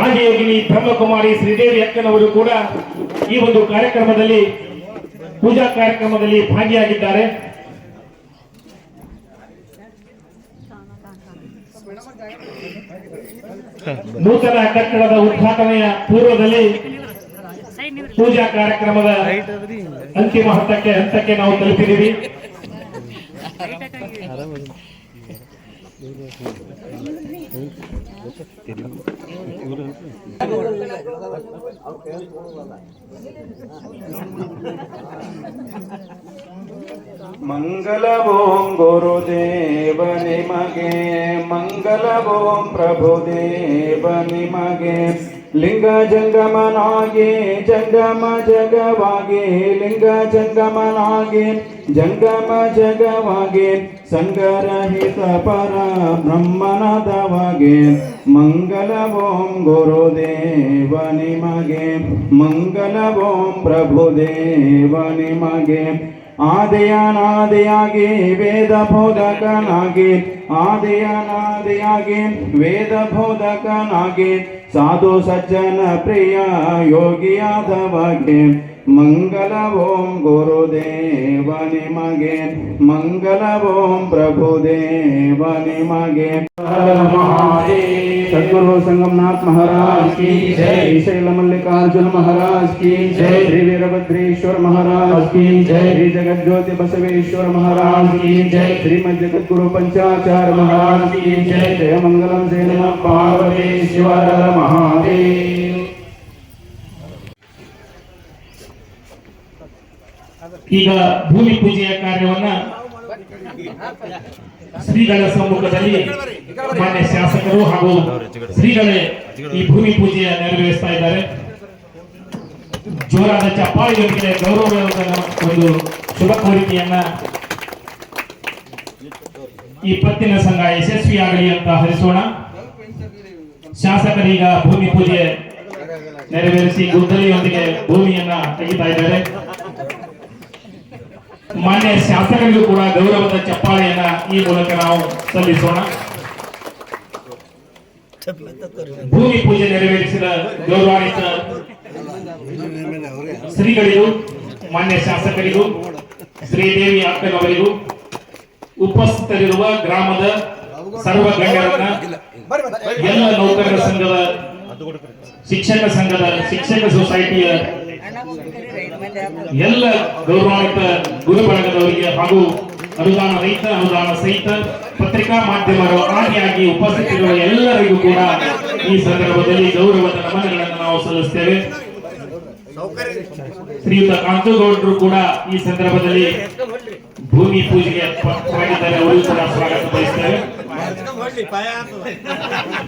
ರಾಜಯೋಗಿನಿ ಬ್ರಹ್ಮಕುಮಾರಿ ಶ್ರೀದೇವಿ ಅಕ್ಕನವರು ಕೂಡ ಈ ಒಂದು ಕಾರ್ಯಕ್ರಮದಲ್ಲಿ ಪೂಜಾ ಕಾರ್ಯಕ್ರಮದಲ್ಲಿ ಭಾಗಿಯಾಗಿದ್ದಾರೆ. ನೂತನ ಕಟ್ಟಡದ ಉದ್ಘಾಟನೆಯ ಪೂರ್ವದಲ್ಲಿ ಪೂಜಾ ಕಾರ್ಯಕ್ರಮದ ಅಂತಿಮ ಹಂತಕ್ಕೆ ನಾವು ತಲುಪಿದ್ದೀವಿ. ಮಂಗಲ ಓಂ ಗುರುದೇವ ನಿಮಗೆ, ಮಂಗಲ ಓಂ ಪ್ರಭುದೇವ ನಿಮಗೆ. ಲಿಂಗ ಜಂಗಮನಾಗಿ ಜಂಗಮ ಜಗವಾಗಿ, ಲಿಂಗ ಜಂಗಮನಾಗಿ ಜಂಗಮ ಜಗವಾಗಿ, ಸಂಗರಹಿತ ಪರ ಬ್ರಹ್ಮನದವಾಗಿ. ಮಂಗಲ ಓಂ ಗುರುದೇವ ನಿಮಗೆ, ಮಂಗಲ ಓಂ ಪ್ರಭುದೇವ ನಿಮಗೆ. ಆದಿಯನಾದಿಯಾಗಿ ವೇದ ಬೋಧಕನಾಗಿ, ಆದಿಯನಾದಿಯಾಗಿ ವೇದ ಬೋಧಕನಾಗಿ, ಸಾಧು ಸಜ್ಜನ ಪ್ರಿಯ ಯೋಗಿಯಾದವಗೆ. ಮಂಗಲ ಓಂ ಗುರುದೇವ ನಿಮಗೆ, ಮಂಗಲ ಓಂ ಪ್ರಭುದೇವ ನಿಮಗೆ. सद्गुरु संगमनाथ महाराज की जय, शैल मल्लिकार्जुन महाराज की जय, श्री वीरभद्रेश्वर महाराज की जय, श्री जगज्योति बसवेश्वर महाराज की जय, श्रीमद जगद्गुरु पंचाचार्य महाराज की जय. जय मंगलम जय नमः पार्वतीश्वर महादेव. ಈಗ ಭೂಮಿ ಪೂಜೆಯ ಕಾರ್ಯವನ್ನ ಶ್ರೀಗಳ ಸಮ್ಮುಖದಲ್ಲಿ ಮಾನ್ಯ ಶಾಸಕರು ಹಾಗೂ ಶ್ರೀಗಳೇ ಈ ಭೂಮಿ ಪೂಜೆಯ ನೆರವೇರಿಸ್ತಾ ಇದ್ದಾರೆ. ಜೋರಾದ ಚಪ್ಪಾಳೆಯೊಂದಿಗೆ ಗೌರವದ ಒಂದು ಶುಭ ಕೋರಿಕೆಯನ್ನ ಈ ಪತ್ತಿನ ಸಂಘ ಯಶಸ್ವಿಯಾಗಲಿ ಅಂತ ಹರಿಸೋಣ. ಶಾಸಕರೀಗ ಭೂಮಿ ಪೂಜೆ ನೆರವೇರಿಸಿ ಗುದ್ದಲಿಯೊಂದಿಗೆ ಭೂಮಿಯನ್ನ ತೆಗಿತಾ ಇದ್ದಾರೆ. ಮಾನ್ಯ ಶಾಸಕರಿಗೂ ಕೂಡ ಗೌರವದ ಚಪ್ಪಾಳೆಯನ್ನ ಈ ಮೂಲಕ ನಾವು ಸಲ್ಲಿಸೋಣ. ಭೂಮಿ ಪೂಜೆ ನೆರವೇರಿಸಿದ ಗೌರವಾನ್ವಿತ ಶ್ರೀಗಳಿಗೂ, ಮಾನ್ಯ ಶಾಸಕರಿಗೂ, ಶ್ರೀದೇವಿ ಅಕ್ಕನವರಿಗೂ, ಉಪಸ್ಥಿತರಿರುವ ಗ್ರಾಮದ ಸರ್ವ ಗಣ್ಯರನ್ನ, ಎಲ್ಲ ನೌಕರರ ಸಂಘದ, ಶಿಕ್ಷಕ ಸಂಘದ, ಶಿಕ್ಷಕ ಸೊಸೈಟಿಯ ಎಲ್ಲ ಗೌರವಾನ್ವಿತ ಗುರು ಬಳಗದವರಿಗೆ ಹಾಗೂ ಅನುದಾನ ರಹಿತ, ಅನುದಾನ ಸಹಿತ ಪತ್ರಿಕಾ ಮಾಧ್ಯಮರ ಆದಿಯಾಗಿ ಉಪಸ್ಥಿತರಿರುವ ಎಲ್ಲರಿಗೂ ಕೂಡ ಈ ಸಂದರ್ಭದಲ್ಲಿ ಗೌರವದ ನಮನಗಳನ್ನು ನಾವು ಸಲ್ಲಿಸುತ್ತೇವೆ. ಶ್ರೀಯುತ ಕಾಂತೇಗೌಡರು ಕೂಡ ಈ ಸಂದರ್ಭದಲ್ಲಿ ಭೂಮಿ ಪೂಜೆಗೆ ಪಕ್ಕವಾಗಿದ್ದಾರೆ, ಅವರಿಗೂ ಕೂಡ ಸ್ವಾಗತ ಬಯಸುತ್ತೇವೆ.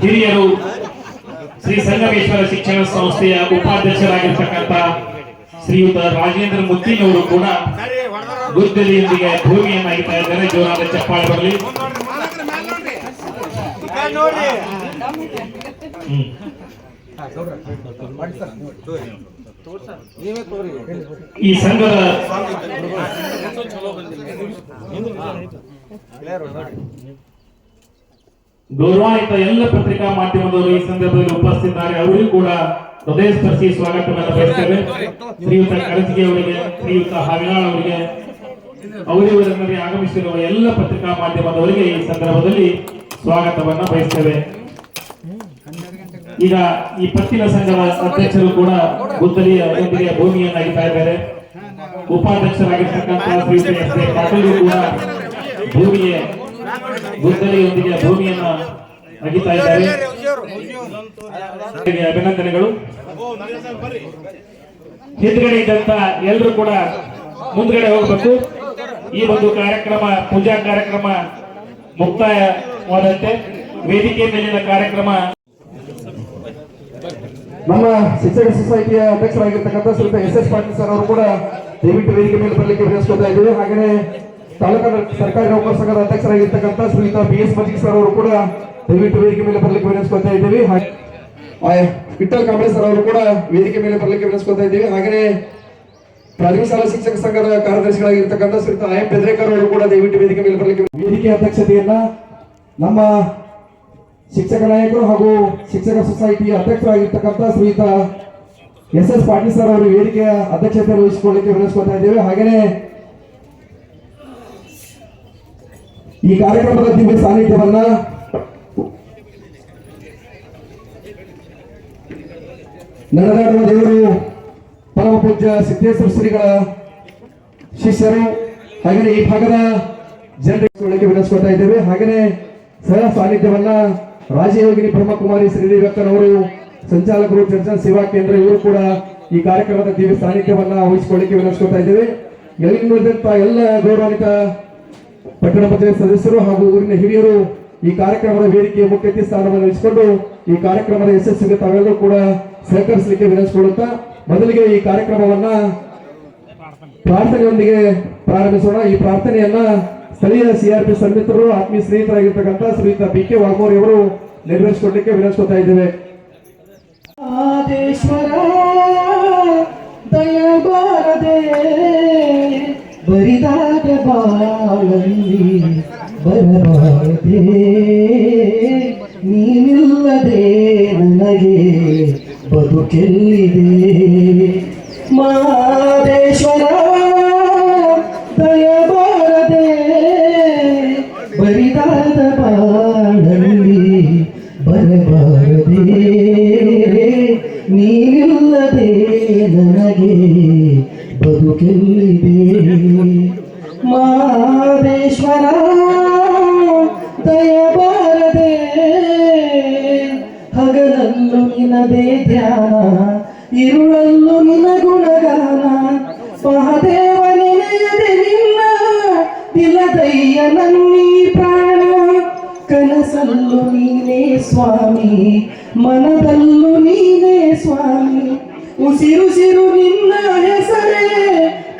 ಹಿರಿಯರು ಶ್ರೀ ಸಂಗಮೇಶ್ವರ ಶಿಕ್ಷಣ ಸಂಸ್ಥೆಯ ಉಪಾಧ್ಯಕ್ಷರಾಗಿರ್ತಕ್ಕಂಥ ಶ್ರೀಯುತ ರಾಜೇಂದ್ರ ಮುತ್ತಿನವರು ಕೂಡ ಗುದ್ದಲಿಯೊಂದಿಗೆ ಭೂಮಿಯನ್ನು ಅಗಿತಾ ಇದ್ದಾರೆ. ಜೋರಾದ ಚಪ್ಪಾಳೆ ಬರಲಿ. ಈ ಸಂಘದ ಗೌರವಾನ್ವಿತ ಎಲ್ಲ ಪತ್ರಿಕಾ ಮಾಧ್ಯಮದವರು ಈ ಸಂದರ್ಭದಲ್ಲಿ ಉಪಸ್ಥಿತರಿದ್ದಾರೆ. ಅವರಿಗೂ ಕೂಡ ಹೃದಯ ಸ್ಪರ್ಶಿ ಸ್ವಾಗತವನ್ನು ಬಯಸ್ತೇವೆ. ಶ್ರೀಯುತ ಕರಜಿಗೆ ಅವರಿಗೆ, ಶ್ರೀಯುತ ಹಾವಿನಾಳ್ ಅವರಿಗೆ, ಅವರಿವರಲ್ಲಿ ಆಗಮಿಸಿರುವ ಎಲ್ಲ ಪತ್ರಿಕಾ ಮಾಧ್ಯಮದವರಿಗೆ ಈ ಸಂದರ್ಭದಲ್ಲಿ ಸ್ವಾಗತವನ್ನು ಬಯಸ್ತೇವೆ. ಈಗ ಈ ಪತ್ತಿನ ಸಂಘದ ಅಧ್ಯಕ್ಷರು ಕೂಡ ಗುದ್ದಲಿಯೊಂದಿಗೆ ಭೂಮಿಯನ್ನು ಅಗಿತಾ ಇದ್ದಾರೆ. ಉಪಾಧ್ಯಕ್ಷರಾಗಿರ್ತಕ್ಕಂಥ ಶ್ರೀಯುತ ಎಸ್ ಎ ಪಾಟೀಲ್ ಕೂಡ ಗುದ್ದಲಿಯೊಂದಿಗೆ ಭೂಮಿಯನ್ನು ಅಗಿತಾ ಇದ್ದಾರೆ. ಅಭಿನಂದನೆಗಳು. ಹಿಂದ್ಗಡೆ ಇದ್ದಂತ ಎಲ್ಲರೂ ಕೂಡ ಮುಂದ್ಗಡೆ ಹೋಗಬೇಕು. ಈ ಒಂದು ಕಾರ್ಯಕ್ರಮ, ಪೂಜಾ ಕಾರ್ಯಕ್ರಮ ಮುಕ್ತಾಯವಾದಂತೆ ವೇದಿಕೆ ಮೇಲಿನ ಕಾರ್ಯಕ್ರಮ ನಮ್ಮ ಶಿಕ್ಷಕ ಸೊಸೈಟಿಯ ಅಧ್ಯಕ್ಷರಾಗಿರ್ತಕ್ಕಂಥ ಶ್ರೀಯುತ ಎಸ್ ಎಸ್ ಪಾಟೀಲ್ ಸರ್ ಅವರು ಕೂಡ ದಯವಿಟ್ಟು ವೇದಿಕೆ ಮೇಲೆ ಬರಲಿಕ್ಕೆ ವಿನಂತಿಸ್ಕೊಳ್ತಾ ಇದ್ದೀವಿ. ಹಾಗೆಯೇ ತಾಲೂಕಾ ಸರ್ಕಾರಿ ನೌಕರ ಸಂಘದ ಅಧ್ಯಕ್ಷರಾಗಿರ್ತಕ್ಕಂಥ ಶ್ರೀಯುತ ಬಿ ಎಸ್ ಮಜಿಕ್ ಸರ್ ಅವರು ಕೂಡ ದಯವಿಟ್ಟು ವೇದಿಕೆ ಮೇಲೆ ಬರಲಿಕ್ಕೆ ವಿನಂತಿಸ್ಕೊಳ್ತಾ ಇದ್ದೀವಿ. ವಿಠಲ್ ಕಾಂಬಳೆ ಸರ್ ಅವರು ಕೂಡ ವೇದಿಕೆ ಮೇಲೆ ಬರಲಿಕ್ಕೆ ವಿನಂತಿಸ್ಕೊಳ್ತಾ ಇದ್ದೀವಿ. ಹಾಗೆಯೇ ಪ್ರಾಥಮಿಕ ಶಾಲಾ ಶಿಕ್ಷಕ ಸಂಘದ ಕಾರ್ಯದರ್ಶಿಗಳಾಗಿರ್ತಕ್ಕಂಥ ಶ್ರೀಯುತ ಐ ಎಂ ಪೆದ್ರೇಕರ್ ಅವರು ಕೂಡ ದಯವಿಟ್ಟು ವೇದಿಕೆ ಮೇಲೆ ಬರಲಿಕ್ಕೆ. ವೇದಿಕೆ ಅಧ್ಯಕ್ಷತೆಯನ್ನ ನಮ್ಮ ಶಿಕ್ಷಕ ನಾಯಕರು ಹಾಗೂ ಶಿಕ್ಷಕ ಸೊಸೈಟಿಯ ಅಧ್ಯಕ್ಷರಾಗಿರ್ತಕ್ಕಂಥ ಶ್ರೀಯುತ ಎಸ್ ಪಾಟೀಲ್ ಸರ್ ಅವರು ವೇದಿಕೆಯ ಅಧ್ಯಕ್ಷತೆ ವಹಿಸಿಕೊಳ್ಳಿಕ್ಕೆ ವಿನಂತಿಸ್ಕೊಳ್ತಾ ಇದ್ದೇವೆ. ಹಾಗೆಯೇ ಈ ಕಾರ್ಯಕ್ರಮದ ದಿವ್ಯ ಸಾನ್ನಿಧ್ಯವನ್ನ ನಡೆದಾಡುವ ದೇವರು ಪರಮ ಪೂಜ್ಯ ಸಿದ್ದೇಶ್ವರ ಶ್ರೀಗಳ ಶಿಷ್ಯರು ಹಾಗೆಯೇ ಈ ಭಾಗದ ಜನರಿಗೆ ವಿನಂತಿಸ್ಕೊಳ್ತಾ ಇದ್ದೇವೆ. ಹಾಗೆಯೇ ಸಹ ಸಾನ್ನಿಧ್ಯವನ್ನ ರಾಜಯೋಗಿನಿ ಬ್ರಹ್ಮಕುಮಾರಿ ಶ್ರೀದೇವಕ್ಕನವರು ಸಂಚಾಲಕರು ಚರ್ಚಾ ಸೇವಾ ಕೇಂದ್ರ ಇವರು ಕೂಡ ಈ ಕಾರ್ಯಕ್ರಮದ ದಿವ್ಯ ಸಾನ್ನಿಧ್ಯವನ್ನ ವಹಿಸಿಕೊಳ್ಳಿಕ್ಕೆ ವಿನಂತಿಸ್ಕೊಳ್ತಾ ಇದ್ದೇವೆ. ಎಲ್ಲಿರುವಂತ ಎಲ್ಲ ಗೌರವಾನ್ವಿತ ಪಟ್ಟಣ ಪಂಚಾಯತ್ ಸದಸ್ಯರು ಹಾಗೂ ಊರಿನ ಹಿರಿಯರು ಈ ಕಾರ್ಯಕ್ರಮದ ವೇದಿಕೆಯ ಮುಖ್ಯ ಅತಿಥಿ ಸ್ಥಾನವನ್ನು ವಹಿಸಿಕೊಂಡು ಈ ಕಾರ್ಯಕ್ರಮದ ಯಶಸ್ಸಿಗೆ ತಾವೆಲ್ಲರೂ ಕೂಡ ಸಹಕರಿಸಲಿಕ್ಕೆ ವಿನಂತಿಸಿಕೊಳ್ಳುತ್ತಾ ಮೊದಲಿಗೆ ಈ ಕಾರ್ಯಕ್ರಮವನ್ನ ಪ್ರಾರ್ಥನೆಯೊಂದಿಗೆ ಪ್ರಾರಂಭಿಸೋಣ. ಈ ಪ್ರಾರ್ಥನೆಯನ್ನ ಸ್ಥಳೀಯ ಸಿಆರ್ಪಿ ಸನ್ಮಿತ್ರರು ಆತ್ಮೀಯ ಸ್ನೇಹಿತರಾಗಿರ್ತಕ್ಕಂಥ ಶ್ರೀಯುತ BK ವಾಘಮೋರಿ ಅವರು ನೆರವೇರಿಸಿಕೊಳ್ಳಲಿಕ್ಕೆ ವಿನಂತಿಸ್ಕೊಳ್ತಾ ಇದ್ದೇವೆ. ಆದೇಶ್ವರ ದಯಬಾರದೆ ಬರಿದಾದ ಬಾಳಲ್ಲಿ ಬರಬಾರದೆ ನೀನಿಲ್ಲದೆ ನನಗೆ ಬದುಕೆಲ್ಲಿದೆ. ಮಾದೇಶ್ವರ ದಯಬಾರದೆ ಬರಿದಾದ ಬಾಳಲ್ಲಿ ಬರಬಾರದೆ ನೀನಿಲ್ಲದೆ ನನಗೆ ಬದುಕೆಲ್ಲಿದೆ. ಮಾದೇಶ್ವರ ದಯಬಾರದೆ ಹಗಲಲ್ಲೂ ನಿನದೇ ಧ್ಯಾನ ಇರುಳಲ್ಲೂ ನಿನ ಗುಣಗಾನ ಮಹಾದೇವ ನೆನೆಯದೆ ನಿನ್ನ ದಿಲದಯ್ಯ ನನ್ನೀ ಪ್ರಾಣ ಕನಸಲ್ಲೂ ನೀನೇ ಸ್ವಾಮಿ ಮನದಲ್ಲೂ ನೀನೇ ಸ್ವಾಮಿ ಉಸಿರುಸಿರು ನಿನ್ನ ಹೆಸರೇ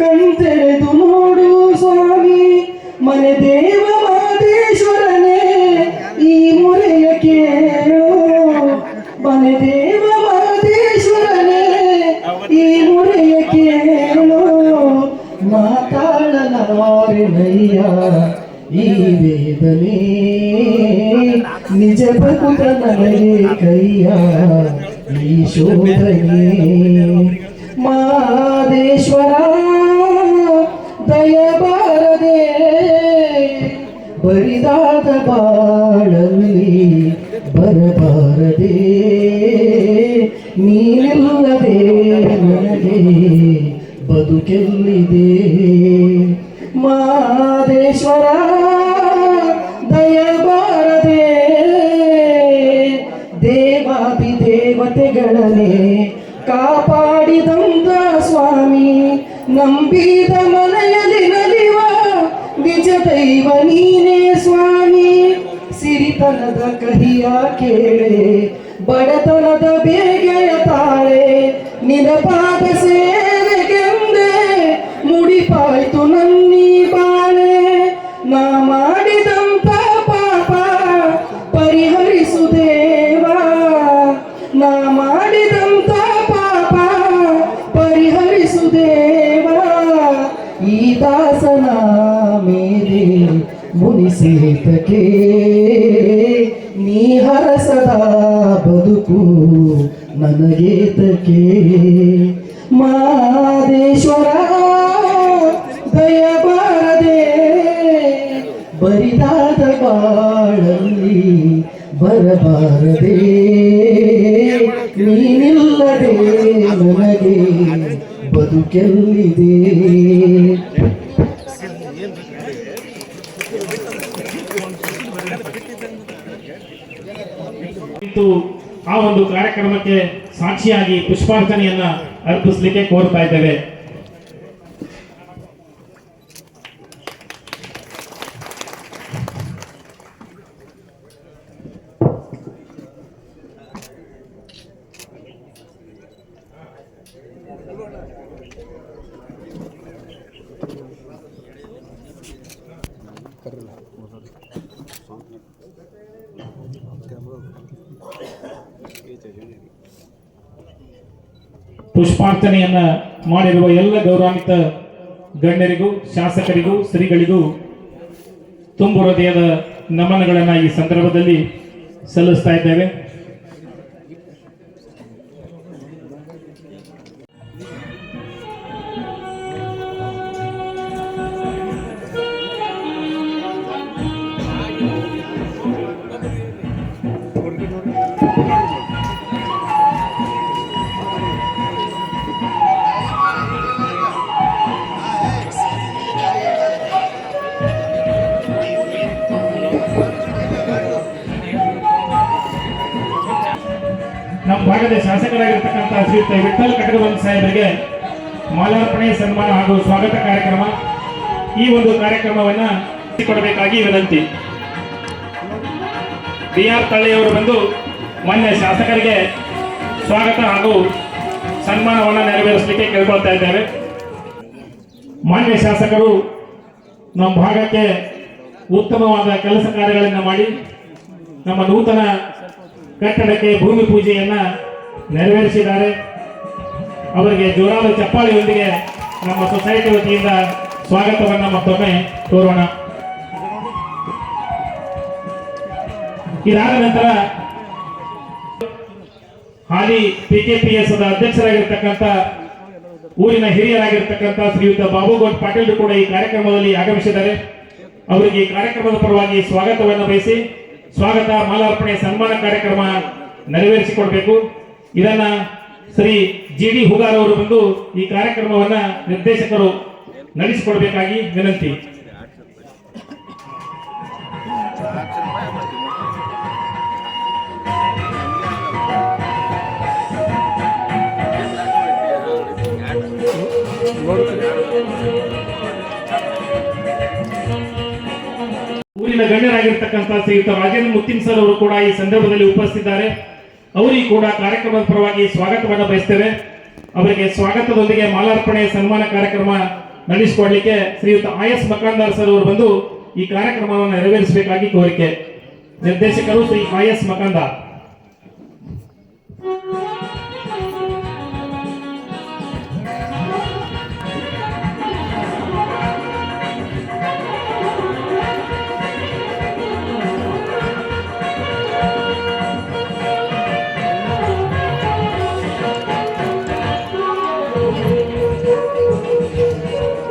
ಕಣ್ತೆರೆದು ನೋಡು ಸ್ವಾಮಿ ಮನೆ ದೇವ ಮಾದೇಶ್ವರನೇ ಈ ಮೊರೆಯ ಕೇಳು ಮನೆ ದೇವ ಮಾದೇಶ್ವರನೇ ಈ ಮೊರೆಯ ಕೇಳು ಮಾತಾಡಲಾರೆನಯ್ಯ ಈ ವೇದನೆ ನಿಜ ಬದುಕ ನನಗೆ ಕೈಯ ಈ ಶೋಧನೆ. ಮಾದೇಶ್ವರ ದಯಬಾರದೆ ಬರಿದಾದ ಬಾಳಲ್ಲಿ ಬರಬಾರದೆ ನೀನಿಲ್ಲದೆ ನನಗೆ ಬದುಕೆಲ್ಲಿದೆ. ಮಾದೇಶ್ವರ ದಯಬಾರದೆ ದೇವಾದಿ ದೇವತೆಗಳನ್ನೇ ಕಾಪಾಡಿದಂತ ಸ್ವಾಮಿ ನಂಬಿದ ಮನೆಯಲ್ಲಿ ನಲಿವ ನಿಜ ದೈವ ನೀನೇ ಸ್ವಾಮಿ. ಸಿರಿತನದ ಕಹಿಯ ಕೇಳೆ ಬಡತನದ ಬೇಗೆಯ ತಾಳೆ ನಿರಪಾದ ಸೇವೆಗೆಂದೇ ಮುಡಿಪಾಯ್ತು ನನ್ನೀ ಬಾಳೆ. ನಾ ಮಾಡಿದಂತ ಪಾಪ ಪರಿಹರಿಸು ದೇವಾ ನಾ ಮಾಡಿದಂತ ಪಾಪ ಪರಿಹರಿಸು ದೇವಾ. ಈ ದಾಸನ ಮೇಲೆ ಮುನಿಸೇತಕ್ಕೆ ನೀ ಹರಸದ ಬದುಕು ನನಗೇತಕ್ಕೆ. ಮಾದೇಶ್ವರ ದಯಬಾರದೆ ಬರಿದಾದ ಬಾಳಲ್ಲಿ ಬರಬಾರದೆ ನೀನಿಲ್ಲದೆ ನನಗೆ ಬದುಕೆಲ್ಲಿದೆ. ಆ ಒಂದು ಕಾರ್ಯಕ್ರಮಕ್ಕೆ ಸಾಕ್ಷಿಯಾಗಿ ಪುಷ್ಪಾರ್ಚನೆಯನ್ನ ಅರ್ಪಿಸಲಿಕ್ಕೆ ಕೋರ್ತಾ ಇದ್ದೇವೆ. ಪುಷ್ಪಾರ್ಚನೆಯನ್ನ ಮಾಡಿರುವ ಎಲ್ಲ ಗೌರವಾನ್ವಿತ ಗಣ್ಯರಿಗೂ ಶಾಸಕರಿಗೂ ಶ್ರೀಗಳಿಗೂ ತುಂಬು ಹೃದಯದ ನಮನಗಳನ್ನ ಈ ಸಂದರ್ಭದಲ್ಲಿ ಸಲ್ಲಿಸ್ತಾ ಇದ್ದೇವೆ. ನಮ್ಮ ಭಾಗದ ಶಾಸಕರಾಗಿರ್ತಕ್ಕಂಥ ಶ್ರೀಯುತ ವಿಠಲ್ ಕಟಗವಂತ ಸಾಹೇಬರಿಗೆ ಮಾಲಾರ್ಪಣೆ ಸನ್ಮಾನ ಹಾಗೂ ಸ್ವಾಗತ ಕಾರ್ಯಕ್ರಮ. ಈ ಒಂದು ಕಾರ್ಯಕ್ರಮವನ್ನ ಕೊಡಬೇಕಾಗಿ ವಿನಂತಿ. BR ತಳ್ಳಿಯವರು ಬಂದು ಮಾನ್ಯ ಶಾಸಕರಿಗೆ ಸ್ವಾಗತ ಹಾಗೂ ಸನ್ಮಾನವನ್ನು ನೆರವೇರಿಸಲಿಕ್ಕೆ ಕೇಳ್ಕೊಳ್ತಾ ಇದ್ದೇವೆ. ಮಾನ್ಯ ಶಾಸಕರು ನಮ್ಮ ಭಾಗಕ್ಕೆ ಉತ್ತಮವಾದ ಕೆಲಸ ಕಾರ್ಯಗಳನ್ನು ಮಾಡಿ ನಮ್ಮ ನೂತನ ಕಟ್ಟಡಕ್ಕೆ ಭೂಮಿ ಪೂಜೆಯನ್ನ ನೆರವೇರಿಸಿದ್ದಾರೆ. ಅವರಿಗೆ ಜೋರಾದ ಚಪ್ಪಾಳಿಯೊಂದಿಗೆ ನಮ್ಮ ಸೊಸೈಟಿ ವತಿಯಿಂದ ಸ್ವಾಗತವನ್ನ ಮತ್ತೊಮ್ಮೆ ಕೋರೋಣ. ಇದಾದ ನಂತರ ಹಾಲಿ PKPS ಅಧ್ಯಕ್ಷರಾಗಿರ್ತಕ್ಕಂಥ ಊರಿನ ಹಿರಿಯರಾಗಿರ್ತಕ್ಕಂಥ ಶ್ರೀಯುತ ಬಾಬುಗೌಡ್ ಪಾಟೀಲ್ ಕೂಡ ಈ ಕಾರ್ಯಕ್ರಮದಲ್ಲಿ ಆಗಮಿಸಿದ್ದಾರೆ. ಅವರಿಗೆ ಈ ಕಾರ್ಯಕ್ರಮದ ಪರವಾಗಿ ಸ್ವಾಗತವನ್ನು ಬಯಸಿ ಸ್ವಾಗತ ಮಾಲಾರ್ಪಣೆ ಸನ್ಮಾನ ಕಾರ್ಯಕ್ರಮ ನೆರವೇರಿಸಿಕೊಡ್ಬೇಕು. ಇದನ್ನ ಶ್ರೀ GD ಹುಗಾರ್ ಅವರು ಬಂದು ಈ ಕಾರ್ಯಕ್ರಮವನ್ನ ನಿರ್ದೇಶಕರು ನಡೆಸಿಕೊಡ್ಬೇಕಾಗಿ ವಿನಂತಿ. ಊರಿನ ಗಣ್ಯರಾಗಿರ್ತಕ್ಕಂಥ ಶ್ರೀಯುತ ರಾಜೇಂದ್ರ ಮುತ್ತಿನ್ ಸರ್ ಅವರು ಕೂಡ ಈ ಸಂದರ್ಭದಲ್ಲಿ ಉಪಸ್ಥಿತಿದ್ದಾರೆ. ಅವರಿಗೆ ಕೂಡ ಕಾರ್ಯಕ್ರಮದ ಪರವಾಗಿ ಸ್ವಾಗತವನ್ನು ಬಯಸ್ತೇವೆ. ಅವರಿಗೆ ಸ್ವಾಗತದೊಂದಿಗೆ ಮಾಲಾರ್ಪಣೆ ಸನ್ಮಾನ ಕಾರ್ಯಕ್ರಮ ನಡೆಸಿಕೊಡ್ಲಿಕ್ಕೆ ಶ್ರೀಯುತ IS ಮಕಾಂದಾರ್ ಸರ್ ಅವರು ಬಂದು ಈ ಕಾರ್ಯಕ್ರಮವನ್ನು ನೆರವೇರಿಸಬೇಕಾಗಿ ಕೋರಿಕೆ. ನಿರ್ದೇಶಕರು ಶ್ರೀ IS ಮಕಾಂದಾರ್.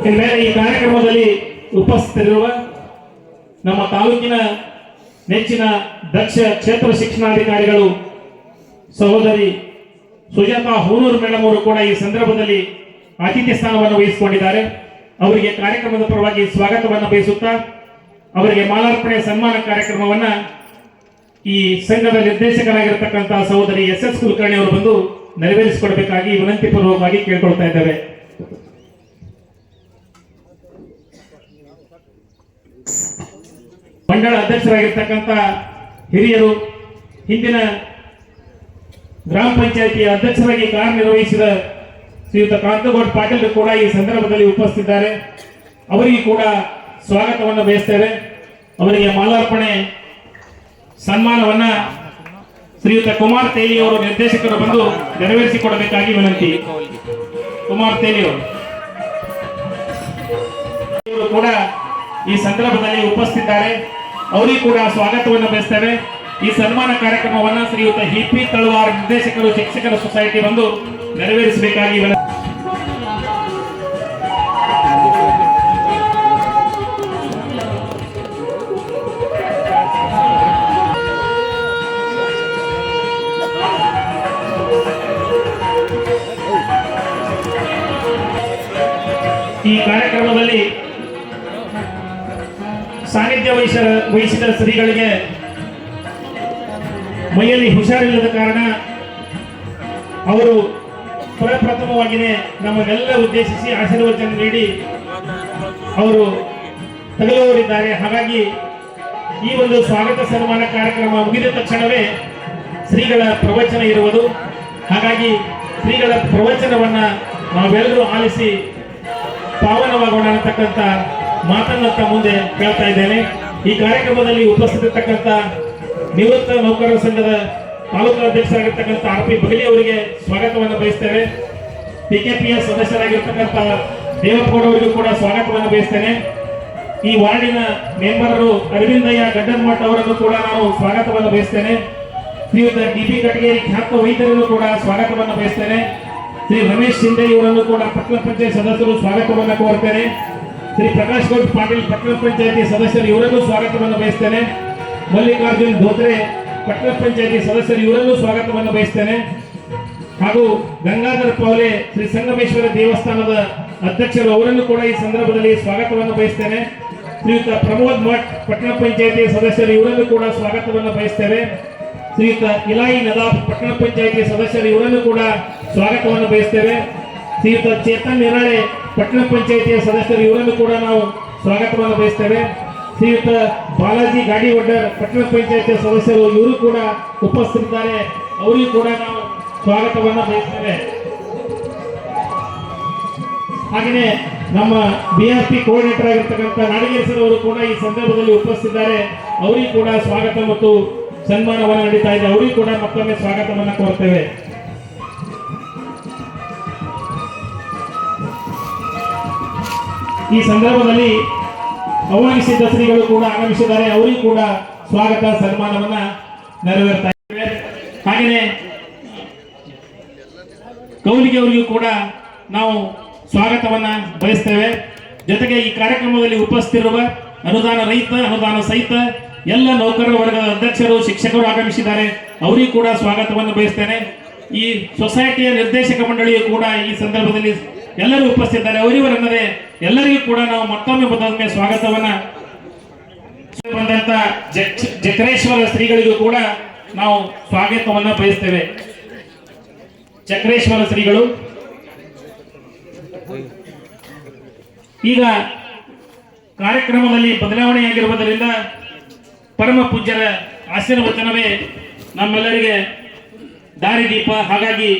ಇನ್ಮೇಲೆ ಈ ಕಾರ್ಯಕ್ರಮದಲ್ಲಿ ಉಪಸ್ಥಿತರಿರುವ ನಮ್ಮ ತಾಲೂಕಿನ ನೆಚ್ಚಿನ ದಕ್ಷ ಕ್ಷೇತ್ರ ಶಿಕ್ಷಣಾಧಿಕಾರಿಗಳು ಸಹೋದರಿ ಸುಜಾತಾ ಹೂನೂರು ಮೇಡಮ್ ಅವರು ಕೂಡ ಈ ಸಂದರ್ಭದಲ್ಲಿ ಅತಿಥಿ ಸ್ಥಾನವನ್ನು ವಹಿಸಿಕೊಂಡಿದ್ದಾರೆ. ಅವರಿಗೆ ಕಾರ್ಯಕ್ರಮದ ಪರವಾಗಿ ಸ್ವಾಗತವನ್ನು ಬಯಸುತ್ತಾ ಅವರಿಗೆ ಮಾಲಾರ್ಪಣೆ ಸನ್ಮಾನ ಕಾರ್ಯಕ್ರಮವನ್ನ ಈ ಸಂಘದ ನಿರ್ದೇಶಕರಾಗಿರ್ತಕ್ಕಂಥ ಸಹೋದರಿ SS ಕುಲಕರ್ಣಿ ಅವರು ಬಂದು ನೆರವೇರಿಸಿಕೊಡಬೇಕಾಗಿ ವಿನಂತಿ ಪೂರ್ವಕವಾಗಿ ಕೇಳ್ಕೊಳ್ತಾ ಇದ್ದೇವೆ. ಮಂಡಳ ಅಧ್ಯಕ್ಷರಾಗಿರ್ತಕ್ಕಂಥ ಹಿರಿಯರು, ಹಿಂದಿನ ಗ್ರಾಮ ಪಂಚಾಯಿತಿಯ ಅಧ್ಯಕ್ಷರಾಗಿ ಕಾರ್ಯನಿರ್ವಹಿಸಿದ ಶ್ರೀಯುತ ಕಾಂತಗೌಡ್ ಪಾಟೀಲ್ ಕೂಡ ಈ ಸಂದರ್ಭದಲ್ಲಿ ಉಪಸ್ಥಿತಿದ್ದಾರೆ. ಅವರಿಗೆ ಕೂಡ ಸ್ವಾಗತವನ್ನು ಬಯಸ್ತೇವೆ. ಅವರಿಗೆ ಮಾಲಾರ್ಪಣೆ ಸನ್ಮಾನವನ್ನ ಶ್ರೀಯುತ ಕುಮಾರ್ ತೇಲಿ ಅವರು ನಿರ್ದೇಶಕರು ಬಂದು ನೆರವೇರಿಸಿಕೊಡಬೇಕಾಗಿ ವಿನಂತಿ. ಕುಮಾರ್ ತೇಲಿ ಅವರು ಕೂಡ ಈ ಸಂದರ್ಭದಲ್ಲಿ ಉಪಸ್ಥಿತಿದ್ದಾರೆ. ಅವರಿಗೆ ಕೂಡ ಸ್ವಾಗತವನ್ನು ಬಯಸ್ತೇವೆ. ಈ ಸನ್ಮಾನ ಕಾರ್ಯಕ್ರಮವನ್ನು ಶ್ರೀಯುತ HP ತಳವಾರ್ ನಿರ್ದೇಶಕರು ಶಿಕ್ಷಕರ ಸೊಸೈಟಿ ಬಂದು ನೆರವೇರಿಸಬೇಕಾಗಿ ಈ ಕಾರ್ಯಕ್ರಮದಲ್ಲಿ ಸಾನ್ನಿಧ್ಯ ವಹಿಸಿದ ಶ್ರೀಗಳಿಗೆ ಮೈಯಲ್ಲಿ ಹುಷಾರಿಲ್ಲದ ಕಾರಣ ಅವರು ಪ್ರಪ್ರಥಮವಾಗಿಯೇ ನಮಗೆಲ್ಲ ಉದ್ದೇಶಿಸಿ ಆಶೀರ್ವಚನ ನೀಡಿ ಅವರು ತಗಲುವರಿದ್ದಾರೆ. ಹಾಗಾಗಿ ಈ ಒಂದು ಸ್ವಾಗತ ಸನ್ಮಾನ ಕಾರ್ಯಕ್ರಮ ಮುಗಿದ ತಕ್ಷಣವೇ ಶ್ರೀಗಳ ಪ್ರವಚನ ಇರುವುದು. ಹಾಗಾಗಿ ಶ್ರೀಗಳ ಪ್ರವಚನವನ್ನ ನಾವೆಲ್ಲರೂ ಆಲಿಸಿ ಪಾವನವಾಗೋಣ ಅಂತಕ್ಕಂಥ ಮಾತನ್ನ ಮುಂದೆ ಕೇಳ್ತಾ ಇದ್ದೇನೆ. ಈ ಕಾರ್ಯಕ್ರಮದಲ್ಲಿ ಉಪಸ್ಥಿತರ್ತಕ್ಕಂಥ ನಿವೃತ್ತ ನೌಕರರ ಸಂಘದ ತಾಲೂಕು ಅಧ್ಯಕ್ಷರಾಗಿರ್ತಕ್ಕಂಥ RP ಬಗಲಿ ಅವರಿಗೆ ಸ್ವಾಗತವನ್ನು ಬಯಸ್ತೇವೆ. PKPS ಸದಸ್ಯರಾಗಿರ್ತಕ್ಕಂಥ ದೇವಪ್ಪಗೌಡ ಅವರಿಗೂ ಕೂಡ ಸ್ವಾಗತವನ್ನು ಬಯಸ್ತೇನೆ. ಈ ವಾರ್ಡಿನ ಮೆಂಬರರು ಅರವಿಂದಯ್ಯ ಗಡ್ಡನ್ಮಠ್ ಅವರನ್ನು ಕೂಡ ನಾನು ಸ್ವಾಗತವನ್ನು ಬಯಸ್ತೇನೆ. ಶ್ರೀಯುತ ಡಿ.ಪಿ. ಕಟಗೇರಿ ಖ್ಯಾತ ವೈದ್ಯರನ್ನು ಕೂಡ ಸ್ವಾಗತವನ್ನು ಬಯಸ್ತೇನೆ. ಶ್ರೀ ರಮೇಶ್ ಶಿಂದೆ ಇವರನ್ನು ಕೂಡ ಪಟ್ಟಣ ಪಂಚಾಯತ್ ಸದಸ್ಯರು ಸ್ವಾಗತವನ್ನು ಕೋರ್ತೇನೆ. ಶ್ರೀ ಪ್ರಕಾಶ್ ಗೌಡ್ ಪಾಟೀಲ್ ಪಟ್ಟಣ ಪಂಚಾಯತಿ ಸದಸ್ಯರು ಇವರನ್ನು ಸ್ವಾಗತವನ್ನು ಬಯಸ್ತೇನೆ. ಮಲ್ಲಿಕಾರ್ಜುನ್ ಧೋತ್ರೆ ಪಟ್ಟಣ ಪಂಚಾಯತಿ ಸದಸ್ಯರು ಇವರನ್ನು ಸ್ವಾಗತವನ್ನು ಬಯಸ್ತೇನೆ. ಹಾಗೂ ಗಂಗಾಧರ ಪೌಲೆ ಶ್ರೀ ಸಂಗಮೇಶ್ವರ ದೇವಸ್ಥಾನದ ಅಧ್ಯಕ್ಷರು ಅವರನ್ನು ಕೂಡ ಈ ಸಂದರ್ಭದಲ್ಲಿ ಸ್ವಾಗತವನ್ನು ಬಯಸ್ತೇನೆ. ಶ್ರೀಯುತ ಪ್ರಮೋದ್ ಮಠ್ ಪಟ್ಟಣ ಪಂಚಾಯತಿ ಸದಸ್ಯರು ಇವರನ್ನು ಕೂಡ ಸ್ವಾಗತವನ್ನು ಬಯಸ್ತೇವೆ. ಶ್ರೀಯುತ ಇಲಾಯಿ ನದಾಫ್ ಪಟ್ಟಣ ಪಂಚಾಯತಿ ಸದಸ್ಯರು ಇವರನ್ನು ಕೂಡ ಸ್ವಾಗತವನ್ನು ಬಯಸ್ತೇವೆ. ಶ್ರೀಯುತ ಚೇತನ್ ನಿರಾಳೆ ಪಟ್ಟಣ ಪಂಚಾಯತಿಯ ಸದಸ್ಯರು ಇವರನ್ನು ಕೂಡ ನಾವು ಸ್ವಾಗತವನ್ನು ಬಯಸ್ತೇವೆ. ಶ್ರೀಯುತ ಬಾಲಾಜಿ ಗಾಡಿವಡ್ಡರ್ ಪಟ್ಟಣ ಪಂಚಾಯತಿಯ ಸದಸ್ಯರು ಇವರು ಕೂಡ ಉಪಸ್ಥಿತರಿದ್ದಾರೆ, ಅವರಿಗೂ ಕೂಡ ನಾವು ಸ್ವಾಗತವನ್ನು ಬಯಸ್ತೇವೆ. ಹಾಗೆಯೇ ನಮ್ಮ BRP ಕೋಆರ್ಡಿನೇಟರ್ ಆಗಿರ್ತಕ್ಕಂಥ ನಾಡಿಗೇರಿ ಸರ್ ಅವರು ಕೂಡ ಈ ಸಂದರ್ಭದಲ್ಲಿ ಉಪಸ್ಥಿತಿದ್ದಾರೆ, ಅವರಿಗೂ ಕೂಡ ಸ್ವಾಗತ ಮತ್ತು ಸನ್ಮಾನವನ್ನು ನಡೀತಾ ಇದೆ, ಅವರಿಗೂ ಕೂಡ ಮತ್ತೊಮ್ಮೆ ಸ್ವಾಗತವನ್ನು ಕೋರ್ತೇವೆ. ಈ ಸಂದರ್ಭದಲ್ಲಿ ಆಹ್ವಾನಿಸಿದ ಶ್ರೀಗಳು ಕೂಡ ಆಗಮಿಸಿದ್ದಾರೆ, ಅವರಿಗೂ ಕೂಡ ಸ್ವಾಗತ ಸನ್ಮಾನವನ್ನ ನೆರವೇರ್ತಾ ಇದ್ದೇವೆ. ಹಾಗೆಯೇ ಕೌಲಿಗೆ ಅವರಿಗೂ ಕೂಡ ನಾವು ಸ್ವಾಗತವನ್ನ ಬಯಸ್ತೇವೆ. ಜೊತೆಗೆ ಈ ಕಾರ್ಯಕ್ರಮದಲ್ಲಿ ಉಪಸ್ಥಿತಿರುವ ಅನುದಾನ ರಹಿತ ಅನುದಾನ ಸಹಿತ ಎಲ್ಲ ನೌಕರರ ವರ್ಗದ ಅಧ್ಯಕ್ಷರು ಶಿಕ್ಷಕರು ಆಗಮಿಸಿದ್ದಾರೆ, ಅವರಿಗೂ ಕೂಡ ಸ್ವಾಗತವನ್ನು ಬಯಸ್ತೇನೆ. ಈ ಸೊಸೈಟಿಯ ನಿರ್ದೇಶಕ ಮಂಡಳಿಯು ಕೂಡ ಈ ಸಂದರ್ಭದಲ್ಲಿ ಎಲ್ಲರೂ ಉಪಸ್ಥಿತಿದ್ದಾರೆ, ಅವರಿವರನ್ನದೇ ಎಲ್ಲರಿಗೂ ಕೂಡ ನಾವು ಮತ್ತೊಮ್ಮೆ ಸ್ವಾಗತವನ್ನ ಬಂದಂತ ಚಕ್ರೇಶ್ವರ ಶ್ರೀಗಳಿಗೂ ಕೂಡ ನಾವು ಸ್ವಾಗತವನ್ನ ಬಯಸ್ತೇವೆ. ಚಕ್ರೇಶ್ವರ ಶ್ರೀಗಳು ಈಗ ಕಾರ್ಯಕ್ರಮದಲ್ಲಿ ಬದಲಾವಣೆಯಾಗಿರುವುದರಿಂದ ಪರಮ ಪೂಜ್ಯರ ಆಶೀರ್ವಚನವೇ ನಮ್ಮೆಲ್ಲರಿಗೆ ದಾರಿದೀಪ. ಹಾಗಾಗಿ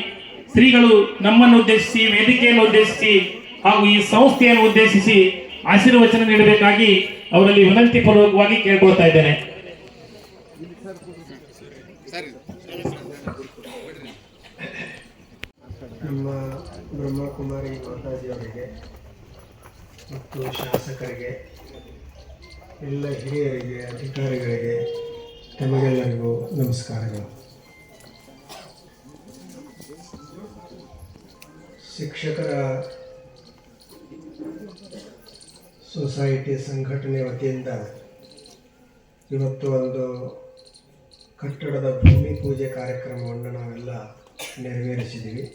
ಶ್ರೀಗಳು ನಮ್ಮನ್ನು ಉದ್ದೇಶಿಸಿ, ವೇದಿಕೆಯನ್ನು ಉದ್ದೇಶಿಸಿ ಹಾಗೂ ಈ ಸಂಸ್ಥೆಯನ್ನು ಉದ್ದೇಶಿಸಿ ಆಶೀರ್ವಚನ ನೀಡಬೇಕಾಗಿ ಅವರಲ್ಲಿ ವಿನಂತಿ ಪೂರ್ವಕವಾಗಿ ಕೇಳ್ಕೊಳ್ತಾ ಇದ್ದೇನೆ. ನಮ್ಮ ಬ್ರಹ್ಮಕುಮಾರಿ ಮಾತಾಜಿಯವರಿಗೆ ಮತ್ತು ಶಾಸಕರಿಗೆ, ಎಲ್ಲ ಹಿರಿಯರಿಗೆ, ಅಧಿಕಾರಿಗಳಿಗೆ ತಮಗೆಲ್ಲರಿಗೂ ನಮಸ್ಕಾರಗಳು. ಶಿಕ್ಷಕರ ಸೊಸೈಟಿ ಸಂಘಟನೆ ವತಿಯಿಂದ ಇವತ್ತು ಒಂದು ಕಟ್ಟಡದ ಭೂಮಿ ಪೂಜೆ ಕಾರ್ಯಕ್ರಮವನ್ನು ನಾವೆಲ್ಲ ನೆರವೇರಿಸಿದ್ದೀವಿ.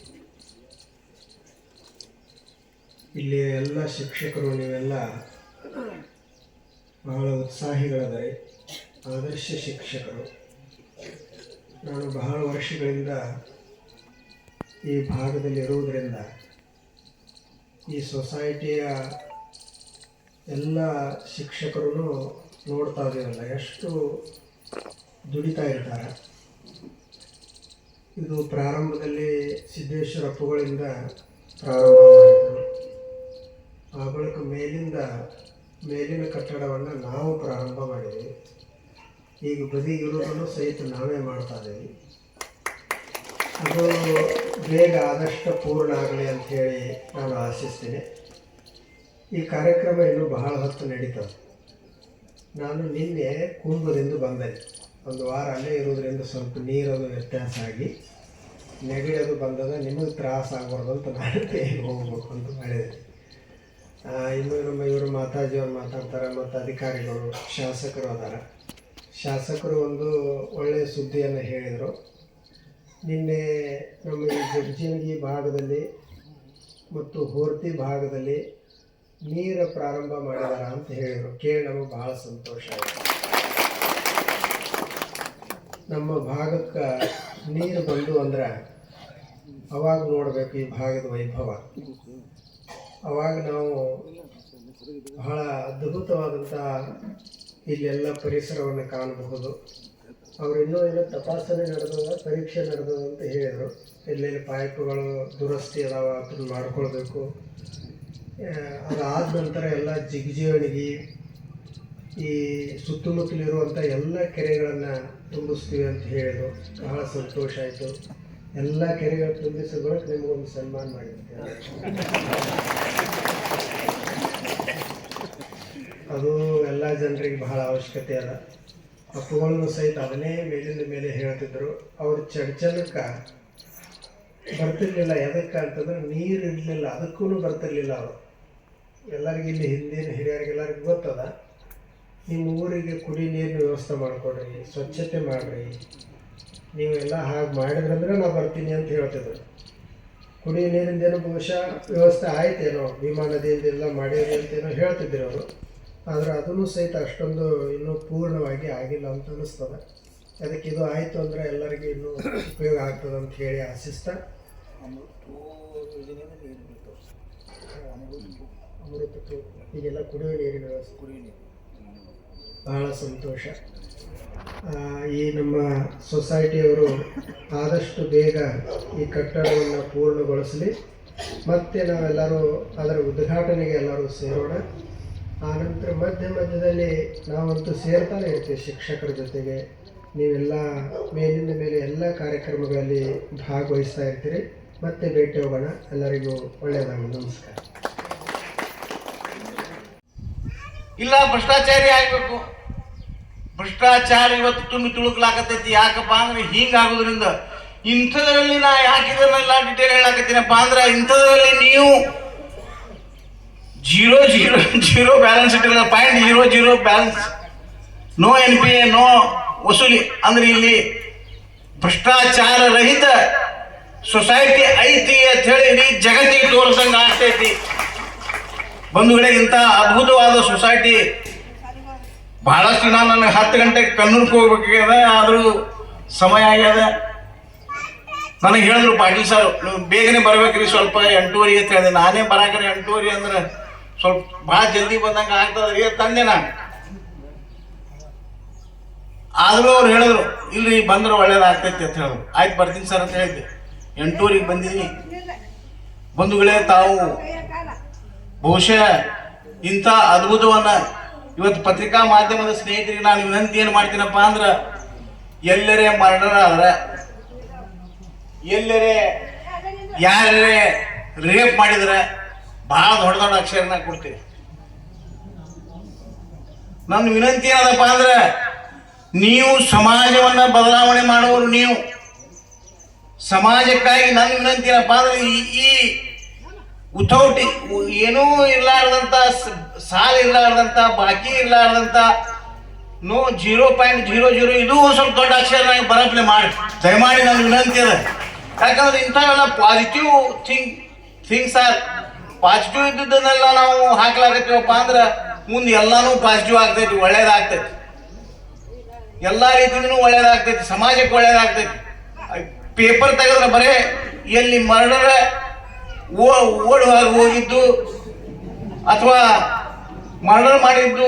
ಇಲ್ಲಿ ಎಲ್ಲ ಶಿಕ್ಷಕರು ನೀವೆಲ್ಲ ಬಹಳ ಉತ್ಸಾಹಿಗಳಾದರೆ, ಆದರ್ಶ ಶಿಕ್ಷಕರು. ನಾನು ಬಹಳ ವರ್ಷಗಳಿಂದ ಈ ಭಾಗದಲ್ಲಿ ಇರುವುದರಿಂದ ಈ ಸೊಸೈಟಿಯ ಎಲ್ಲ ಶಿಕ್ಷಕರು ನೋಡ್ತಾ ಇದ್ದೀವಲ್ಲ ಎಷ್ಟು ದುಡಿತಾ ಇರ್ತಾರೆ. ಇದು ಪ್ರಾರಂಭದಲ್ಲಿ ಸಿದ್ದೇಶ್ವರ ಅಪ್ಪುಗಳಿಂದ ಪ್ರಾರಂಭ ಮಾಡಿದರು. ಆ ಬಳಿಕ ಮೇಲಿನ ಕಟ್ಟಡವನ್ನು ನಾವು ಪ್ರಾರಂಭ ಮಾಡಿದ್ದೀವಿ. ಈಗ ಬದಿಗಿರುವುದನ್ನು ಸಹಿತ ನಾವೇ ಮಾಡ್ತಾ ಇದ್ದೀವಿ. ಅದು ಬೇಗ ಆದಷ್ಟು ಪೂರ್ಣ ಆಗಲಿ ಅಂಥೇಳಿ ನಾನು ಆಶಿಸ್ತೀನಿ. ಈ ಕಾರ್ಯಕ್ರಮ ಇನ್ನೂ ಬಹಳ ಹೊತ್ತು ನಡೀತದೆ. ನಾನು ನಿನ್ನೆ ಕುಂಭದಿಂದ ಬಂದೆ. ಒಂದು ವಾರ ಅಲ್ಲೇ ಇರೋದ್ರಿಂದ ಸ್ವಲ್ಪ ನೀರದು ವ್ಯತ್ಯಾಸ ಆಗಿ ನೆಗಡಿ ಅದು ಬಂದದ, ನಿಮಗೆ ತ್ರಾಸ ಆಗಬಾರ್ದು ಅಂತ ನಾನು ಹೋಗ್ಬೇಕು ಅಂತ ಮಾಡಿದೆ. ಇನ್ನು ನಮ್ಮ ಇವರು ಮಾತಾಜಿಯವ್ರು ಮಾತಾಡ್ತಾರೆ, ಮತ್ತು ಅಧಿಕಾರಿಗಳು, ಶಾಸಕರು ಅದಾರ. ಶಾಸಕರು ಒಂದು ಒಳ್ಳೆಯ ಸುದ್ದಿಯನ್ನು ಹೇಳಿದರು. ನಿನ್ನೆ ನಮ್ಮ ಈ ಜಡ್ಜಿನಗಿ ಭಾಗದಲ್ಲಿ ಮತ್ತು ಹೋರ್ತಿ ಭಾಗದಲ್ಲಿ ನೀರು ಪ್ರಾರಂಭ ಮಾಡಿದಾರ ಅಂತ ಹೇಳಿದರು. ಕೇಳಿ ನಮಗೆ ಭಾಳ ಸಂತೋಷ ಆಯಿತು. ನಮ್ಮ ಭಾಗಕ್ಕೆ ನೀರು ಬಂದು ಅಂದ್ರೆ ಅವಾಗ ನೋಡಬೇಕು ಈ ಭಾಗದ ವೈಭವ. ಅವಾಗ ನಾವು ಬಹಳ ಅದ್ಭುತವಾದಂಥ ಇಲ್ಲೆಲ್ಲ ಪರಿಸರವನ್ನು ಕಾಣಬಹುದು. ಅವರು ಇನ್ನೂ ಏನೋ ತಪಾಸಣೆ ನಡೆದದ, ಪರೀಕ್ಷೆ ನಡೆದದ ಅಂತ ಹೇಳಿದರು. ಎಲ್ಲೆಲ್ಲಿ ಪೈಪ್ಗಳು ದುರಸ್ತಿ ಅದಾವ ಅದನ್ನು ಮಾಡ್ಕೊಳ್ಬೇಕು. ಅದಾದ ನಂತರ ಎಲ್ಲ ಜಿಗಜಿಣಗಿ ಈ ಸುತ್ತಮುತ್ತಲಿರುವಂಥ ಎಲ್ಲ ಕೆರೆಗಳನ್ನು ತುಂಬಿಸ್ತೀವಿ ಅಂತ ಹೇಳಿದರು. ಬಹಳ ಸಂತೋಷ ಆಯಿತು. ಎಲ್ಲ ಕೆರೆಗಳು ತುಂಬಿಸೋದಕ್ಕೆ ನಿಮಗೊಂದು ಸನ್ಮಾನ ಮಾಡಿರ್ತೇವೆ. ಅದು ಎಲ್ಲ ಜನರಿಗೆ ಬಹಳ ಅವಶ್ಯಕತೆ ಅದ. ಅಪ್ಪುಗಳನ್ನು ಸಹಿತ ಅದನ್ನೇ ಮೇಲಿಂದ ಮೇಲೆ ಹೇಳ್ತಿದ್ರು. ಅವ್ರು ಚಡ್ಚನಕ್ಕೆ ಬರ್ತಿರ್ಲಿಲ್ಲ. ಎದಕ್ಕೆ ಅಂತಂದ್ರೆ ನೀರು ಇರಲಿಲ್ಲ, ಅದಕ್ಕೂ ಬರ್ತಿರ್ಲಿಲ್ಲ ಅವರು. ಎಲ್ಲರಿಗೂ ಇಲ್ಲಿ ಹಿಂದಿನ ಹಿರಿಯರಿಗೆಲ್ಲರಿಗೂ ಗೊತ್ತದ. ನಿಮ್ಮ ಊರಿಗೆ ಕುಡಿ ನೀರಿನ ವ್ಯವಸ್ಥೆ ಮಾಡಿಕೊಡ್ರಿ, ಸ್ವಚ್ಛತೆ ಮಾಡಿರಿ, ನೀವೆಲ್ಲ ಹಾಗೆ ಮಾಡಿದ್ರಂದ್ರೆ ನಾವು ಬರ್ತೀನಿ ಅಂತ ಹೇಳ್ತಿದ್ರು. ಕುಡಿ ನೀರಿಂದೇನೋ ಬಹುಶಃ ವ್ಯವಸ್ಥೆ ಆಯ್ತೇನೋ, ಭೀಮಾ ನದಿಯಿಂದ ಎಲ್ಲ ಮಾಡಿರಿ ಅಂತೇನೋ ಹೇಳ್ತಿದ್ರು ಅವರು. ಆದರೆ ಅದನ್ನು ಸಹಿತ ಅಷ್ಟೊಂದು ಇನ್ನೂ ಪೂರ್ಣವಾಗಿ ಆಗಿಲ್ಲ ಅಂತ ಅನ್ನಿಸ್ತದೆ. ಅದಕ್ಕೆ ಇದು ಆಯಿತು ಅಂದರೆ ಎಲ್ಲರಿಗೂ ಇನ್ನೂ ಉಪಯೋಗ ಆಗ್ತದೆ ಅಂತ ಹೇಳಿ ಆಶಿಸ್ತಾ, ಅಮೃತ ಈಗೆಲ್ಲ ಕುಡಿಯುವ ನೀರಿನ ವ್ಯವಸ್ಥೆ ಬಹಳ ಸಂತೋಷ. ಈ ನಮ್ಮ ಸೊಸೈಟಿಯವರು ಆದಷ್ಟು ಬೇಗ ಈ ಕಟ್ಟಡವನ್ನು ಪೂರ್ಣಗೊಳಿಸಲಿ. ಮತ್ತು ನಾವೆಲ್ಲರೂ ಅದರ ಉದ್ಘಾಟನೆಗೆ ಎಲ್ಲರೂ ಸೇರೋಣ. ಆನಂತರ ಮಧ್ಯದಲ್ಲಿ ನಾವಂತೂ ಸೇರ್ತಾನೆ ಇರ್ತೀವಿ ಶಿಕ್ಷಕರ ಜೊತೆಗೆ. ನೀವೆಲ್ಲ ಮೇಲಿಂದ ಮೇಲೆ ಎಲ್ಲ ಕಾರ್ಯಕ್ರಮಗಳಲ್ಲಿ ಭಾಗವಹಿಸ್ತಾ ಇರ್ತೀರಿ. ಮತ್ತೆ ಭೇಟಿ ಹೋಗೋಣ. ಎಲ್ಲರಿಗೂ ಒಳ್ಳೆಯದಾಗಲಿ. ನಮಸ್ಕಾರ. ಇಲ್ಲ ಭ್ರಷ್ಟಾಚಾರಿ ಆಗಬೇಕು. ಭ್ರಷ್ಟಾಚಾರ ಇವತ್ತು ತುಂಬಿ ತುಳುಕ್ಲಾಕತ್ತೈತಿ. ಯಾಕಪ್ಪ ಅಂದ್ರೆ ಹಿಂಗಾಗೋದ್ರಿಂದ ಇಂಥದ್ರಲ್ಲಿ ನಾ ಯಾಕೆ ಇದನ್ನೆಲ್ಲ ಡಿಟೇಲ್ ಹೇಳಾಕತ್ತೀನಪ್ಪ ಅಂದ್ರೆ, ಇಂಥದ್ರಲ್ಲಿ ನೀವು 0 ಬ್ಯಾಲೆನ್ಸ್ ಇಟ್ಟಿರಲ್ಲ, .00 ಬ್ಯಾಲೆನ್ಸ್, ನೋ NPA, ನೋ ವಸೂಲಿ ಅಂದ್ರೆ ಇಲ್ಲಿ ಭ್ರಷ್ಟಾಚಾರ ರಹಿತ ಸೊಸೈಟಿ ಐತಿ ಅಂತ ಹೇಳಿ ಇಡೀ ಜಗತ್ತಿಗೆ ತೋರಿಸಂಗೆ ಆಗ್ತೈತಿ. ಬಂಧುಗಳೇ, ಇಂಥ ಅದ್ಭುತವಾದ ಸೊಸೈಟಿ ಬಹಳಷ್ಟು ದಿನ ನನಗೆ 10 ಗಂಟೆಗೆ ಕಣ್ಣೂರ್ಗೆ ಹೋಗ್ಬೇಕಾಗ್ಯದ, ಆದರೂ ಸಮಯ ಆಗ್ಯದ. ನನಗೆ ಹೇಳಿದ್ರು ಪಾಟೀಲ್ ಸರ್ ನೀವು ಬೇಗನೆ ಬರ್ಬೇಕ್ರಿ, ಸ್ವಲ್ಪ 8:30 ಅಂತ ಹೇಳಿದೆ. ನಾನೇ ಬರಾಕ್ರಿ 8:30 ಅಂದ್ರೆ ಸ್ವಲ್ಪ ಭಾಳ ಜಲ್ದಿ ಬಂದಂಗೆ ಆಗ್ತದ್ರಿ ತಂದೆ ನಾನು. ಆದರೂ ಅವ್ರು ಹೇಳಿದ್ರು ಇಲ್ರಿ ಬಂದ್ರೆ ಒಳ್ಳೇದಾಗ್ತೈತಿ ಅಂತ ಹೇಳಿದ್ರು. ಆಯ್ತು ಬರ್ತೀನಿ ಸರ್ ಅಂತ ಹೇಳಿದ್ದೆ. 8:30 ಬಂದಿದ್ದೀನಿ. ಬಂಧುಗಳೇ, ತಾವು ಬಹುಶಃ ಇಂಥ ಅದ್ಭುತವನ್ನ ಇವತ್ತು ಪತ್ರಿಕಾ ಮಾಧ್ಯಮದ ಸ್ನೇಹಿತರಿಗೆ ನಾನು ವಿನಂತಿ ಏನು ಮಾಡ್ತೀನಪ್ಪ ಅಂದ್ರೆ, ಎಲ್ಲರೇ ಮರ್ಡರ್ ಆದ್ರೆ, ಎಲ್ಲರೇ ಯಾರೇ ರೇಪ್ ಮಾಡಿದ್ರೆ ಬಹಳ ದೊಡ್ಡ ದೊಡ್ಡ ಅಕ್ಷರನ ಕೊಡ್ತೀವಿ. ನನ್ನ ವಿನಂತಿ ಏನದಪ್ಪ ಅಂದ್ರೆ, ನೀವು ಸಮಾಜವನ್ನ ಬದಲಾವಣೆ ಮಾಡುವವರು ನೀವು. ಸಮಾಜಕ್ಕಾಗಿ ನನ್ನ ವಿನಂತಿ ಏನಪ್ಪ ಅಂದ್ರೆ, ಈ ಉಥೌಟಿ ಏನೂ ಇರ್ಲಾರ್ದಂತ, ಸಾಲ ಇರ್ಲಾರ್ದಂತ, ಬಾಕಿ ಇರ್ಲಾರ್ದಂತ, ನೋ 0.00 ಇದು ಸ್ವಲ್ಪ ದೊಡ್ಡ ಅಕ್ಷರ ಬರಪ್ಲೆ ಮಾಡಿ ದಯಮಾಡಿ ನನ್ನ ವಿನಂತಿ ಅದ. ಯಾಕಂದ್ರೆ ಇಂಥವೆಲ್ಲ ಪಾಸಿಟಿವ್ ಥಿಂಗ್ಸ್ ಆರ್ ಪಾಸಿಟಿವ್ ಇದ್ದದನ್ನೆಲ್ಲ ನಾವು ಹಾಕ್ಲಾಕತ್ತೀವಪ್ಪ ಅಂದ್ರೆ ಮುಂದೆ ಎಲ್ಲಾನು ಪಾಸಿಟಿವ್ ಆಗ್ತೈತಿ, ಒಳ್ಳೇದಾಗ್ತೈತಿ, ಎಲ್ಲ ರೀತಿಯೂ ಒಳ್ಳೇದಾಗ್ತೈತಿ, ಸಮಾಜಕ್ಕೆ ಒಳ್ಳೇದಾಗ್ತೈತಿ. ಪೇಪರ್ ತೆಗೆದ್ರೆ ಬರೇ ಎಲ್ಲಿ ಮರ್ಡರ್ ಓಡುವಾಗ ಹೋಗಿದ್ದು ಅಥವಾ ಮರ್ಡರ್ ಮಾಡಿದ್ದು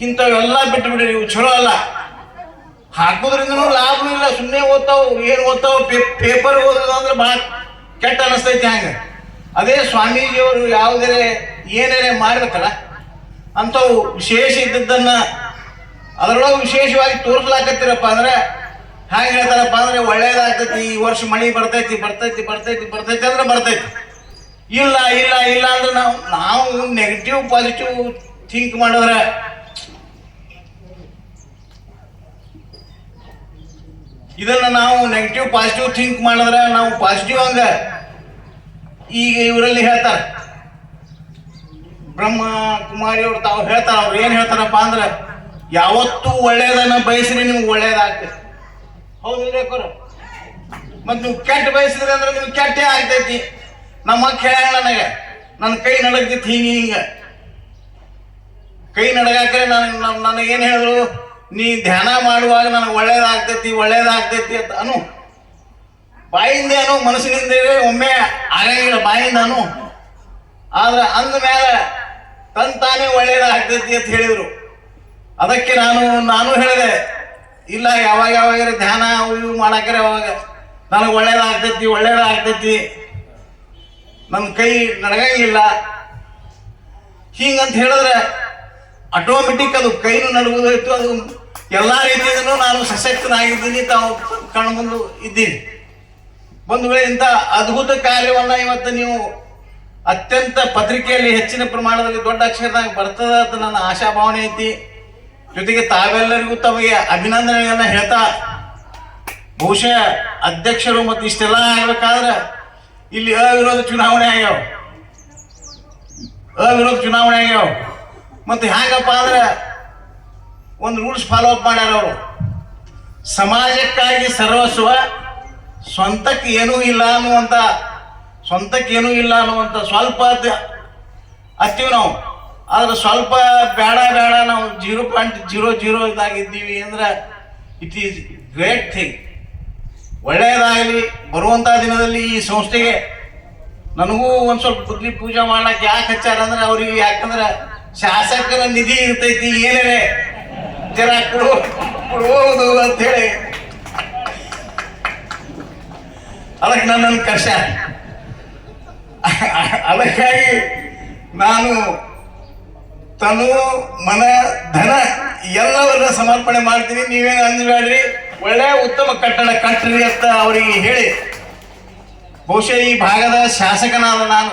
ಇಂಥವೆಲ್ಲ ಬಿಟ್ಟು ಬಿಡ್ರಿ, ಇವು ಚಲೋ ಅಲ್ಲ. ಹಾಕೋದ್ರಿಂದನೂ ಲಾಭನೂ ಇಲ್ಲ, ಸುಮ್ಮನೆ ಓದ್ತಾವ್. ಏನು ಓದ್ತಾವ್? ಪೇಪರ್ ಓದೋದು ಅಂದ್ರೆ ಭಾಳ ಕೆಟ್ಟ ಅನಿಸ್ತೈತಿ. ಹಂಗೆ ಅದೇ ಸ್ವಾಮೀಜಿಯವರು ಯಾವುದೇ ಏನೇನೇ ಮಾಡ್ಬೇಕಲ್ಲ ಅಂಥವು ವಿಶೇಷ ಇದ್ದದ್ದನ್ನ ಅದರೊಳಗೆ ವಿಶೇಷವಾಗಿ ತೋರಿಸ್ಲಾಕತ್ತೀರಪ್ಪ ಅಂದ್ರೆ ಹ್ಯಾಂಗೆ ಹೇಳ್ತಾರಪ್ಪ ಅಂದ್ರೆ, ಒಳ್ಳೇದಾಗ್ತೈತಿ, ಈ ವರ್ಷ ಮಳೆ ಬರ್ತೈತಿ ಬರ್ತೈತಿ ಬರ್ತೈತಿ ಬರ್ತೈತಿ ಅಂದ್ರೆ ಬರ್ತೈತಿ. ಇಲ್ಲ ಇಲ್ಲ ಇಲ್ಲ ಅಂದ್ರೆ ನಾವು ನೆಗೆಟಿವ್ ಪಾಸಿಟಿವ್ ಥಿಂಕ್ ಮಾಡಿದ್ರೆ ಇದನ್ನ ನಾವು ನೆಗೆಟಿವ್ ಪಾಸಿಟಿವ್ ಥಿಂಕ್ ಮಾಡಿದ್ರೆ ನಾವು ಪಾಸಿಟಿವ್ ಹಂಗ ಈಗ ಇವರಲ್ಲಿ ಹೇಳ್ತಾರೆ ಬ್ರಹ್ಮ ಕುಮಾರಿ ಅವ್ರು ತಾವು ಹೇಳ್ತಾರ. ಅವ್ರು ಏನ್ ಹೇಳ್ತಾರಪ್ಪ ಅಂದ್ರೆ, ಯಾವತ್ತೂ ಒಳ್ಳೇದನ್ನ ಬಯಸ್ರಿ ನಿಮ್ಗೆ ಒಳ್ಳೇದಾಗ್ತೈತಿ. ಹೌದಿಲ್ಲ ಅಕ್ಕೋರ? ಮತ್ ನೀವು ಕೆಟ್ಟ ಬಯಸಿದ್ರಿ ಅಂದ್ರೆ ನಿಮ್ಗೆ ಕೆಟ್ಟೇ ಆಗ್ತೈತಿ. ನಮ್ಮ ಅಕ್ಕ ಹೇಳ ನನಗೆ, ನನ್ನ ಕೈ ನಡಗ್ತಿತ್ತು ಹಿಂಗ ಕೈ ನಡಗಾಕ್ರೆ ನನಗೇನು ಹೇಳಿದ್ರು, ನೀ ಧ್ಯಾನ ಮಾಡುವಾಗ ನನಗೆ ಒಳ್ಳೇದಾಗ್ತೈತಿ ಅಂತ ಅನು. ಬಾಯಿಂದ ಅನು, ಮನಸ್ಸಿನಿಂದ ಒಮ್ಮೆ ಆಗಂಗಿಲ್ಲ ಬಾಯಿಂದ ಅನು. ಆದ್ರೆ ಅಂದ ಮೇಲೆ ತಾನೇ ಒಳ್ಳೇದಾಗ್ತೈತಿ ಅಂತ ಹೇಳಿದ್ರು. ಅದಕ್ಕೆ ನಾನು ಹೇಳಿದೆ, ಇಲ್ಲ ಯಾವಾಗ ಧ್ಯಾನ ಇವು ಮಾಡಾಕ್ರೆ ಅವಾಗ ನನಗೆ ಒಳ್ಳೇದಾಗ್ತೈತಿ, ನನ್ನ ಕೈ ನಡಗಂಗಿಲ್ಲ ಹಿಂಗಂತ ಹೇಳಿದ್ರೆ ಆಟೋಮೆಟಿಕ್ ಅದು ಕೈನು ನಡಗೋದಾಯ್ತು. ಅದು ಎಲ್ಲ ರೀತಿಯಿಂದನೂ ನಾನು ಸಶಕ್ತನಾಗಿದ್ದೀನಿ, ತಾವು ಕಣ್ಮುಂದು ಇದ್ದೀನಿ. ಬಂಧುಗಳೇ, ಇಂಥ ಅದ್ಭುತ ಕಾರ್ಯವನ್ನ ಇವತ್ತು ನೀವು ಅತ್ಯಂತ ಪತ್ರಿಕೆಯಲ್ಲಿ ಹೆಚ್ಚಿನ ಪ್ರಮಾಣದಲ್ಲಿ ದೊಡ್ಡ ಅಕ್ಷರದಾಗ ಬರ್ತದ ಅಂತ ನನ್ನ ಆಶಾಭಾವನೆ ಐತಿ. ಜೊತೆಗೆ ತಾವೆಲ್ಲರಿಗೂ ತಮಗೆ ಅಭಿನಂದನೆಗಳನ್ನ ಹೇಳ್ತಾ, ಬಹುಶಃ ಅಧ್ಯಕ್ಷರು ಮತ್ತು ಇಷ್ಟೆಲ್ಲ ಆಗ್ಬೇಕಾದ್ರೆ ಇಲ್ಲಿ ಅವಿರೋಧ ಚುನಾವಣೆ ಆಗ್ಯಾವ ಮತ್ತು ಹ್ಯಾಂಗಪ್ಪ ಅಂದ್ರೆ ಒಂದು ರೂಲ್ಸ್ ಫಾಲೋ ಅಪ್ ಮಾಡ್ಯಾರ ಅವರು. ಸಮಾಜಕ್ಕಾಗಿ ಸರ್ವಸ್ವ, ಸ್ವಂತಕ್ಕೆ ಏನೂ ಇಲ್ಲ ಅನ್ನುವಂಥ ಸ್ವಲ್ಪ ಹತ್ತೀವಿ ನಾವು. ಆದ್ರೆ ಸ್ವಲ್ಪ ಬೇಡ ನಾವು 0.00 ಇದಾಗಿದ್ದೀವಿ ಅಂದ್ರೆ ಇಟ್ ಈಸ್ ಗ್ರೇಟ್ ಥಿಂಗ್. ಒಳ್ಳೆಯದಾಗಲಿ. ಬರುವಂಥ ದಿನದಲ್ಲಿ ಈ ಸಂಸ್ಥೆಗೆ ನನಗೂ ಒಂದು ಸ್ವಲ್ಪ ಬುದ್ಧಿ ಪೂಜೆ ಮಾಡ್ಲಿಕ್ಕೆ ಯಾಕೆ ಹಚ್ಚಾರ ಅಂದ್ರೆ ಅವ್ರಿಗೆ, ಯಾಕಂದ್ರೆ ಶಾಸಕರ ನಿಧಿ ಇರ್ತೈತಿ, ಏನೇನೆ ಜರ ಕೊಡುವುದು ಅಂತೇಳಿ ಅದಕ್ಕೆ ನನ್ನನ್ನು ಕರ್ಸ. ಅದಕ್ಕಾಗಿ ನಾನು ತನು ಮನ ಧನ ಎಲ್ಲವನ್ನ ಸಮರ್ಪಣೆ ಮಾಡ್ತೀನಿ. ನೀವೇನು ಅಂದ್ಬೇಡ್ರಿ, ಒಳ್ಳೆಯ ಉತ್ತಮ ಕಟ್ಟಡ ಕಟ್ಟ್ರಿ ಅಂತ ಅವರಿಗೆ ಹೇಳಿ, ಬಹುಶಃ ಈ ಭಾಗದ ಶಾಸಕನಾದ ನಾನು,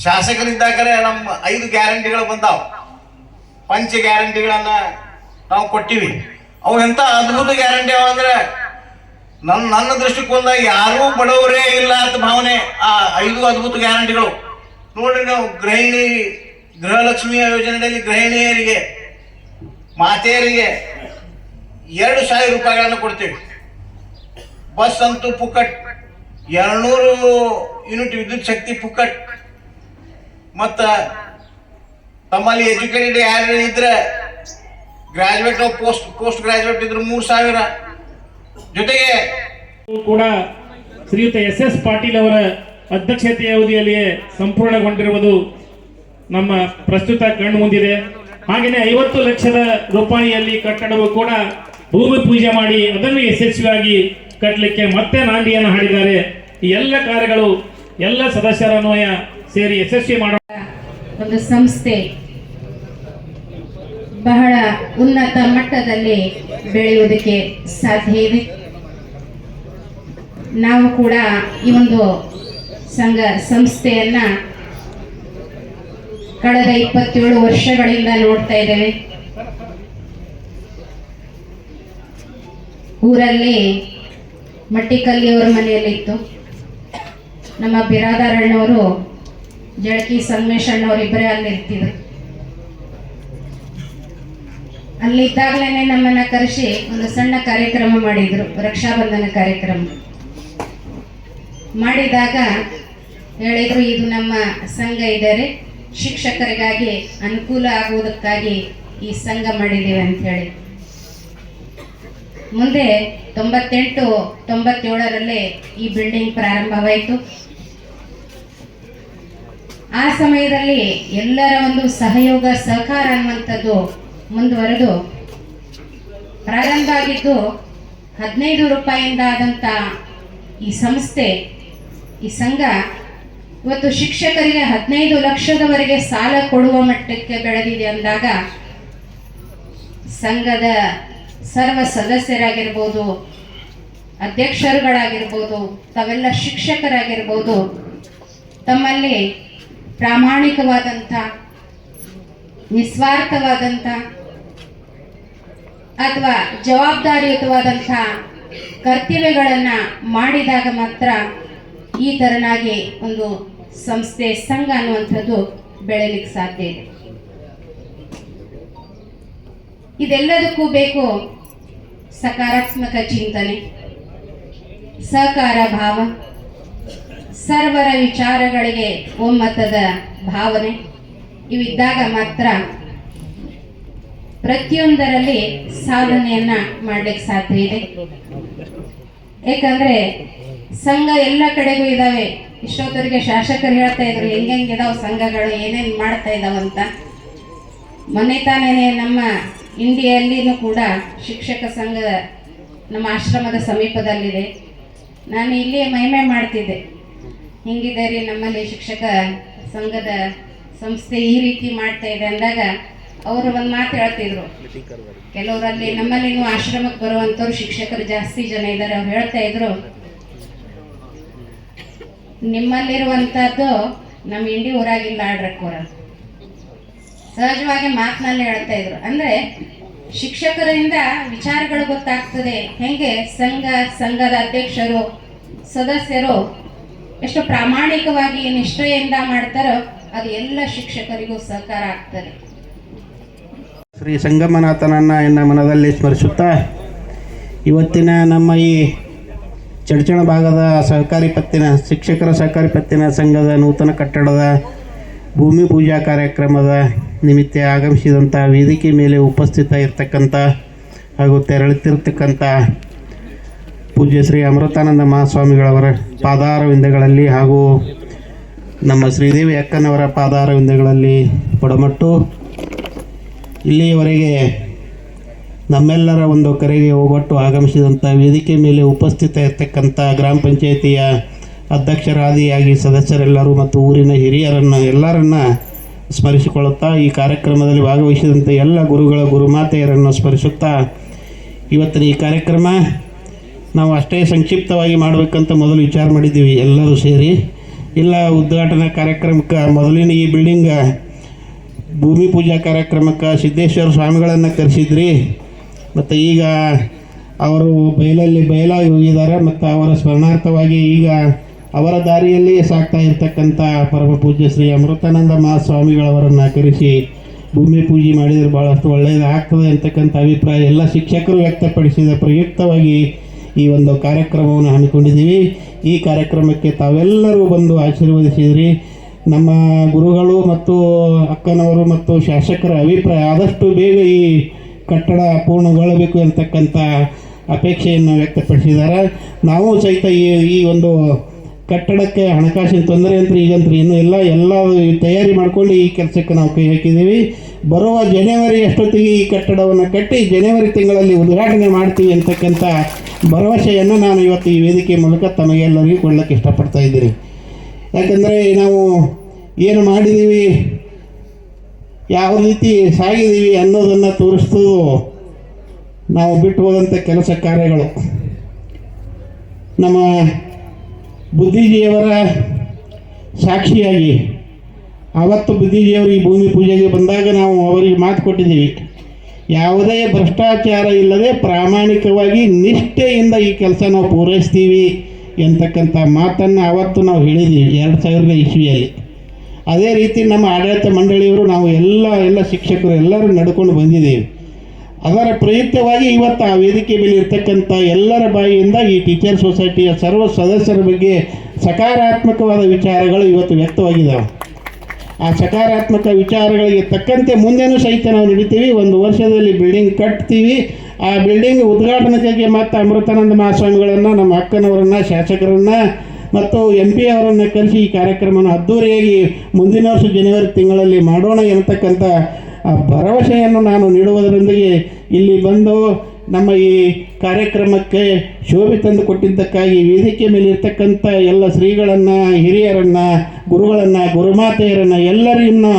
ಶಾಸಕರಿದ್ದಾಗಲೇ ನಮ್ಮ 5 ಗ್ಯಾರಂಟಿಗಳು ಬಂದಾವ. ಪಂಚ ಗ್ಯಾರಂಟಿಗಳನ್ನ ನಾವು ಕೊಟ್ಟಿವಿ. ಅವು ಎಂತ ಅದ್ಭುತ ಗ್ಯಾರಂಟಿ ಅವ ಅಂದ್ರೆ ನನ್ನ ದೃಷ್ಟಿಕೋನದಾಗ ಯಾರೂ ಬಡವರೇ ಇಲ್ಲ ಅಂತ ಭಾವನೆ. ಆ 5 ಅದ್ಭುತ ಗ್ಯಾರಂಟಿಗಳು ನೋಡ್ರಿ. ನಾವು ಗೃಹಲಕ್ಷ್ಮಿ ಯೋಜನೆಯಲ್ಲಿ ಗೃಹಿಣಿಯರಿಗೆ, ಮಾತೆಯರಿಗೆ 2,000 ರೂಪಾಯಿಗಳನ್ನು ಕೊಡ್ತೀವಿ. ಬಸ್ ಅಂತೂ ಪುಕ್ಕಟ್, 200 ಯೂನಿಟ್ ವಿದ್ಯುತ್ ಶಕ್ತಿ ಪುಕ್ಕಟ್. ಮತ್ತು ತಮ್ಮಲ್ಲಿ ಎಜುಕೇಟೆಡ್ ಯಾರು ಇದ್ರೆ, ಗ್ರಾಜುಯೇಟ್ ಪೋಸ್ಟ್ ಗ್ರಾಜುಯೇಟ್ ಇದ್ರು 3,000. ಜೊತೆಗೆ ಕೂಡ ಶ್ರೀಯುತ SS ಪಾಟೀಲ್ ಅವರ ಅಧ್ಯಕ್ಷತೆಯ ಅವಧಿಯಲ್ಲಿಯೇ ಸಂಪೂರ್ಣಗೊಂಡಿರುವುದು ನಮ್ಮ ಪ್ರಸ್ತುತ ಕಣ್ಣು ಮುಂದಿದೆ. ಹಾಗೆಯೇ 50 ಲಕ್ಷದ ರೂಪಾಯಿಯಲ್ಲಿ ಕಟ್ಟಡವು ಕೂಡ ಭೂಮಿ ಪೂಜೆ ಮಾಡಿ ಅದನ್ನು ಯಶಸ್ವಿಯಾಗಿ ಕಟ್ಟಲಿಕ್ಕೆ ಮತ್ತೆ ನಾಂದಿಯನ್ನು ಹಾಡಿದ್ದಾರೆ. ಈ ಎಲ್ಲ ಕಾರ್ಯಗಳು ಎಲ್ಲ ಸದಸ್ಯರ ಅನ್ವಯ ಸೇರಿ ಯಶಸ್ವಿ ಮಾಡೋಣ. ಒಂದು ಸಂಸ್ಥೆ ಬಹಳ ಉನ್ನತ ಮಟ್ಟದಲ್ಲಿ ಬೆಳೆಯುವುದಕ್ಕೆ ಸಾಧ್ಯ ಇದೆ. ನಾವು ಕೂಡ ಈ ಒಂದು ಸಂಸ್ಥೆಯನ್ನ ಕಳೆದ 27 ವರ್ಷಗಳಿಂದ ನೋಡ್ತಾ ಇದ್ದೇವೆ. ಊರಲ್ಲಿ ಮಟ್ಟಿಕಲ್ಲಿಯವರ ಮನೆಯಲ್ಲಿತ್ತು. ನಮ್ಮ ಬಿರಾದಾರಣ್ಣವರು, ಜಳಕಿ ಸಂಗಮೇಶ್ ಅಣ್ಣವರು ಇಬ್ಬರೇ ಅಲ್ಲಿರ್ತಿದ್ರು. ಅಲ್ಲಿದ್ದಾಗಲೇ ನಮ್ಮನ್ನ ಕರೆಸಿ ಒಂದು ಸಣ್ಣ ಕಾರ್ಯಕ್ರಮ ಮಾಡಿದ್ರು, ರಕ್ಷಾಬಂಧನ ಕಾರ್ಯಕ್ರಮ ಮಾಡಿದಾಗ ಹೇಳಿದ್ರು, ಇದು ನಮ್ಮ ಸಂಘ ಇದ್ದಾರೆ, ಶಿಕ್ಷಕರಿಗಾಗಿ ಅನುಕೂಲ ಆಗುವುದಕ್ಕಾಗಿ ಈ ಸಂಘ ಮಾಡಿದ್ದೀವಿ ಅಂತ ಹೇಳಿ. ಮುಂದೆ 98-97ರಲ್ಲಿ ಈ ಬಿಲ್ಡಿಂಗ್ ಪ್ರಾರಂಭವಾಯಿತು. ಆ ಸಮಯದಲ್ಲಿ ಎಲ್ಲರ ಒಂದು ಸಹಯೋಗ ಸಹಕಾರ ಅನ್ನುವಂಥದ್ದು ಮುಂದುವರೆದು ಪ್ರಾರಂಭ ಆಗಿದ್ದು 15 ರೂಪಾಯಿಯಿಂದ ಆದಂಥ ಈ ಸಂಸ್ಥೆ, ಈ ಸಂಘ ಇವತ್ತು ಶಿಕ್ಷಕರಿಗೆ 15 ಲಕ್ಷದವರೆಗೆ ಸಾಲ ಕೊಡುವ ಮಟ್ಟಕ್ಕೆ ಬೆಳೆದಿದೆ ಅಂದಾಗ ಸಂಘದ ಸರ್ವ ಸದಸ್ಯರಾಗಿರ್ಬೋದು, ಅಧ್ಯಕ್ಷರುಗಳಾಗಿರ್ಬೋದು, ತಾವೆಲ್ಲ ಶಿಕ್ಷಕರಾಗಿರ್ಬೋದು, ತಮ್ಮಲ್ಲಿ ಪ್ರಾಮಾಣಿಕವಾದಂಥ, ನಿಸ್ವಾರ್ಥವಾದಂಥ ಅಥವಾ ಜವಾಬ್ದಾರಿಯುತವಾದಂಥ ಕರ್ತವ್ಯಗಳನ್ನು ಮಾಡಿದಾಗ ಮಾತ್ರ ಈ ತರನಾಗಿ ಒಂದು ಸಂಸ್ಥೆ, ಸಂಘ ಅನ್ನುವಂಥದ್ದು ಬೆಳೆಯಲಿಕ್ಕೆ ಸಾಧ್ಯ ಇದೆ. ಇದೆಲ್ಲದಕ್ಕೂ ಬೇಕು ಸಕಾರಾತ್ಮಕ ಚಿಂತನೆ, ಸಹಕಾರ ಭಾವ, ಸರ್ವರ ವಿಚಾರಗಳಿಗೆ ಒಮ್ಮತದ ಭಾವನೆ. ಇವಿದ್ದಾಗ ಮಾತ್ರ ಪ್ರತಿಯೊಂದರಲ್ಲಿ ಸಾಧನೆಯನ್ನ ಮಾಡಲಿಕ್ಕೆ ಸಾಧ್ಯ ಇದೆ. ಯಾಕಂದ್ರೆ ಸಂಘ ಎಲ್ಲ ಕಡೆಗೂ ಇದಾವೆ. ಇಷ್ಟೊತ್ತರಿಗೆ ಶಾಸಕರು ಹೇಳ್ತಾ ಇದ್ರು ಹೆಂಗಿದಾವ ಸಂಘಗಳು, ಏನೇನು ಮಾಡ್ತಾ ಇದಾವಂತ. ಮೊನ್ನೆ ತಾನೇ ನಮ್ಮ ಇಂಡಿಯಲ್ಲಿನೂ ಕೂಡ ಶಿಕ್ಷಕ ಸಂಘ ನಮ್ಮ ಆಶ್ರಮದ ಸಮೀಪದಲ್ಲಿದೆ. ನಾನು ಇಲ್ಲಿ ಮಹಿಮೆ ಮಾಡ್ತಿದ್ದೆ, ಹಿಂಗಿದೆ ರೀ ನಮ್ಮಲ್ಲಿ ಶಿಕ್ಷಕ ಸಂಘದ ಸಂಸ್ಥೆ ಈ ರೀತಿ ಮಾಡ್ತಾ ಇದೆ ಅಂದಾಗ ಅವರು ಒಂದು ಮಾತು ಹೇಳ್ತಿದ್ರು. ಕೆಲವರಲ್ಲಿ ನಮ್ಮಲ್ಲಿನೂ ಆಶ್ರಮಕ್ಕೆ ಬರುವಂಥವ್ರು ಶಿಕ್ಷಕರು ಜಾಸ್ತಿ ಜನ ಇದ್ದಾರೆ. ಅವ್ರು ಹೇಳ್ತಾ ಇದ್ರು, ನಿಮ್ಮಲ್ಲಿರುವಂಥದ್ದು ನಮ್ಮ ಇಂಡಿ ಊರಾಗಿಲ್ಲ ಆಡ್ರಕ್ಕೂರ ಸಹಜವಾಗಿ ಮಾತಿನಲ್ಲಿ ಹೇಳ್ತಾ ಇದ್ರು. ಅಂದರೆ ಶಿಕ್ಷಕರಿಂದ ವಿಚಾರಗಳು ಗೊತ್ತಾಗ್ತದೆ, ಹೆಂಗೆ ಸಂಘದ ಅಧ್ಯಕ್ಷರು ಸದಸ್ಯರು ಎಷ್ಟು ಪ್ರಾಮಾಣಿಕವಾಗಿ ನಿಷ್ಠೆಯಿಂದ ಮಾಡ್ತಾರೋ ಅದು ಎಲ್ಲ ಶಿಕ್ಷಕರಿಗೂ ಸಹಕಾರ ಆಗ್ತದೆ. ಶ್ರೀ ಸಂಗಮನಾಥನನ್ನು ಎನ್ನ ಮನದಲ್ಲಿ ಸ್ಮರಿಸುತ್ತಾ ಇವತ್ತಿನ ನಮ್ಮ ಈ ಚಡ್ಚಣ ಭಾಗದ ಶಿಕ್ಷಕರ ಸಹಕಾರಿ ಪತ್ತಿನ ಸಂಘದ ನೂತನ ಕಟ್ಟಡದ ಭೂಮಿ ಪೂಜಾ ಕಾರ್ಯಕ್ರಮದ ನಿಮಿತ್ತ ಆಗಮಿಸಿದಂಥ ವೇದಿಕೆ ಮೇಲೆ ಉಪಸ್ಥಿತ ಇರತಕ್ಕಂಥ ಹಾಗೂ ತೆರಳುತ್ತಿರ್ತಕ್ಕಂಥ ಪೂಜ್ಯ ಶ್ರೀ ಅಮೃತಾನಂದ ಮಹಾಸ್ವಾಮಿಗಳವರ ಪಾದಾರವಿಂದಗಳಲ್ಲಿ ಹಾಗೂ ನಮ್ಮ ಶ್ರೀದೇವಿ ಅಕ್ಕನವರ ಪಾದಾರವಿಂದಗಳಲ್ಲಿ ಪಡಮಟ್ಟು ಇಲ್ಲಿಯವರೆಗೆ ನಮ್ಮೆಲ್ಲರ ಒಂದು ಕರೆಗೆ ಹೋಗೊಟ್ಟು ಆಗಮಿಸಿದಂಥ ವೇದಿಕೆ ಮೇಲೆ ಉಪಸ್ಥಿತ ಇರತಕ್ಕಂಥ ಗ್ರಾಮ ಪಂಚಾಯಿತಿಯ ಅಧ್ಯಕ್ಷರಾದಿಯಾಗಿ ಸದಸ್ಯರೆಲ್ಲರೂ ಮತ್ತು ಊರಿನ ಎಲ್ಲರನ್ನ ಸ್ಮರಿಸಿಕೊಳ್ಳುತ್ತಾ ಈ ಕಾರ್ಯಕ್ರಮದಲ್ಲಿ ಭಾಗವಹಿಸಿದಂಥ ಎಲ್ಲ ಗುರುಮಾತೆಯರನ್ನು ಸ್ಮರಿಸುತ್ತಾ ಇವತ್ತಿನ ಈ ಕಾರ್ಯಕ್ರಮ ನಾವು ಅಷ್ಟೇ ಸಂಕ್ಷಿಪ್ತವಾಗಿ ಮಾಡಬೇಕಂತ ಮೊದಲು ವಿಚಾರ ಮಾಡಿದ್ದೀವಿ ಎಲ್ಲರೂ ಸೇರಿ. ಇಲ್ಲ, ಉದ್ಘಾಟನಾ ಕಾರ್ಯಕ್ರಮಕ್ಕೆ ಮೊದಲಿನ ಈ ಬಿಲ್ಡಿಂಗ್ ಭೂಮಿ ಪೂಜಾ ಕಾರ್ಯಕ್ರಮಕ್ಕೆ ಸಿದ್ದೇಶ್ವರ ಸ್ವಾಮಿಗಳನ್ನು ಕರೆಸಿದ್ರಿ, ಮತ್ತು ಈಗ ಅವರು ಬಯಲಾಗಿ ಹೋಗಿದ್ದಾರೆ. ಮತ್ತು ಅವರ ಸ್ಮರಣಾರ್ಥವಾಗಿ ಈಗ ಅವರ ದಾರಿಯಲ್ಲಿ ಸಾಗ್ತಾ ಇರ್ತಕ್ಕಂಥ ಪರಮ ಪೂಜ್ಯ ಶ್ರೀ ಅಮೃತಾನಂದ ಮಹಾಸ್ವಾಮಿಗಳವರನ್ನು ಕರೆಸಿ ಭೂಮಿ ಪೂಜೆ ಮಾಡಿದರೆ ಭಾಳಷ್ಟು ಒಳ್ಳೆಯದಾಗ್ತದೆ ಅಂತಕ್ಕಂಥ ಅಭಿಪ್ರಾಯ ಎಲ್ಲ ಶಿಕ್ಷಕರು ವ್ಯಕ್ತಪಡಿಸಿದ ಪ್ರಯುಕ್ತವಾಗಿ ಈ ಒಂದು ಕಾರ್ಯಕ್ರಮವನ್ನು ಹಮ್ಮಿಕೊಂಡಿದ್ದೀವಿ. ಈ ಕಾರ್ಯಕ್ರಮಕ್ಕೆ ತಾವೆಲ್ಲರೂ ಬಂದು ಆಶೀರ್ವದಿಸಿದ್ರಿ. ನಮ್ಮ ಗುರುಗಳು ಮತ್ತು ಅಕ್ಕನವರು ಮತ್ತು ಶಾಸಕರ ಅಭಿಪ್ರಾಯ ಆದಷ್ಟು ಬೇಗ ಈ ಕಟ್ಟಡ ಪೂರ್ಣಗೊಳ್ಳಬೇಕು ಅಂತಕ್ಕಂಥ ಅಪೇಕ್ಷೆಯನ್ನು ವ್ಯಕ್ತಪಡಿಸಿದ್ದಾರೆ. ನಾವು ಸಹಿತ ಈ ಒಂದು ಕಟ್ಟಡಕ್ಕೆ ಹಣಕಾಸಿನ ತೊಂದರೆ ಈಗಂತೂ ಇನ್ನೂ ಎಲ್ಲ ತಯಾರಿ ಮಾಡಿಕೊಂಡು ಈ ಕೆಲಸಕ್ಕೆ ನಾವು ಕೈ ಹಾಕಿದ್ದೀವಿ. ಬರುವ ಜನವರಿ ಅಷ್ಟೊತ್ತಿಗೆ ಈ ಕಟ್ಟಡವನ್ನು ಕಟ್ಟಿ ಜನವರಿ ತಿಂಗಳಲ್ಲಿ ಉದ್ಘಾಟನೆ ಮಾಡ್ತೀವಿ ಅಂತಕ್ಕಂಥ ಭರವಸೆಯನ್ನು ನಾನು ಇವತ್ತು ಈ ವೇದಿಕೆ ಮೂಲಕ ತಮಗೆಲ್ಲರಿಗೂ ಕೊಡಲಿಕ್ಕೆ ಇಷ್ಟಪಡ್ತಾ ಇದ್ದೀನಿ. ಯಾಕಂದರೆ ನಾವು ಏನು ಮಾಡಿದ್ದೀವಿ, ಯಾವ ರೀತಿ ಸಾಗಿದ್ದೀವಿ ಅನ್ನೋದನ್ನು ತೋರಿಸ್ತೂ ನಾವು ಬಿಟ್ಟು ಹೋದಂಥ ಕೆಲಸ ಕಾರ್ಯಗಳು. ನಮ್ಮ ಬುದ್ಧಿಜೀಯವರ ಸಾಕ್ಷಿಯಾಗಿ ಆವತ್ತು ಬುದ್ಧಿಜೀವರು ಈ ಭೂಮಿ ಪೂಜೆಗೆ ಬಂದಾಗ ನಾವು ಅವರಿಗೆ ಮಾತು ಕೊಟ್ಟಿದ್ದೀವಿ, ಯಾವುದೇ ಭ್ರಷ್ಟಾಚಾರ ಇಲ್ಲದೆ ಪ್ರಾಮಾಣಿಕವಾಗಿ ನಿಷ್ಠೆಯಿಂದ ಈ ಕೆಲಸ ನಾವು ಪೂರೈಸ್ತೀವಿ ಎಂತಕ್ಕಂಥ ಮಾತನ್ನು ಆವತ್ತು ನಾವು ಹೇಳಿದ್ದೀವಿ 2000 ಇಸ್ವಿಯಲ್ಲಿ. ಅದೇ ರೀತಿ ನಮ್ಮ ಆಡಳಿತ ಮಂಡಳಿಯವರು ನಾವು ಎಲ್ಲ ಶಿಕ್ಷಕರು ಎಲ್ಲರೂ ನಡ್ಕೊಂಡು ಬಂದಿದ್ದೀವಿ. ಅದರ ಪ್ರಯುಕ್ತವಾಗಿ ಇವತ್ತು ಆ ವೇದಿಕೆ ಮೇಲೆ ಇರ್ತಕ್ಕಂಥ ಎಲ್ಲರ ಬಾಯಿಯಿಂದ ಈ ಟೀಚರ್ ಸೊಸೈಟಿಯ ಸರ್ವ ಸದಸ್ಯರ ಬಗ್ಗೆ ಸಕಾರಾತ್ಮಕವಾದ ವಿಚಾರಗಳು ಇವತ್ತು ವ್ಯಕ್ತವಾಗಿದ್ದಾವೆ. ಆ ಸಕಾರಾತ್ಮಕ ವಿಚಾರಗಳಿಗೆ ತಕ್ಕಂತೆ ಮುಂದೆನೂ ಸಹಿತ ನಾವು ನಡೀತೀವಿ. 1 ವರ್ಷದಲ್ಲಿ ಬಿಲ್ಡಿಂಗ್ ಕಟ್ತೀವಿ. ಆ ಬಿಲ್ಡಿಂಗ್ ಉದ್ಘಾಟನೆಗೆ ಮತ್ತು ಅಮೃತಾನಂದ ಮಹಾಸ್ವಾಮಿಗಳನ್ನು, ನಮ್ಮ ಅಕ್ಕನವರನ್ನು, ಶಾಸಕರನ್ನು ಮತ್ತು MP ಅವರನ್ನು ಕರೆಸಿ ಈ ಕಾರ್ಯಕ್ರಮವನ್ನು ಅದ್ದೂರಿಯಾಗಿ ಮುಂದಿನ ವರ್ಷ ಜನವರಿ ತಿಂಗಳಲ್ಲಿ ಮಾಡೋಣ ಎನ್ನತಕ್ಕಂಥ ಭರವಸೆಯನ್ನು ನಾನು ನೀಡುವುದರೊಂದಿಗೆ ಇಲ್ಲಿ ಬಂದು ನಮ್ಮ ಈ ಕಾರ್ಯಕ್ರಮಕ್ಕೆ ಶೋಭೆ ತಂದು ಕೊಟ್ಟಿದ್ದಕ್ಕಾಗಿ ವೇದಿಕೆ ಮೇಲೆ ಇರ್ತಕ್ಕಂಥ ಎಲ್ಲ ಶ್ರೀಗಳನ್ನು, ಹಿರಿಯರನ್ನು, ಗುರುಗಳನ್ನು, ಗುರುಮಾತೆಯರನ್ನು ಎಲ್ಲರನ್ನು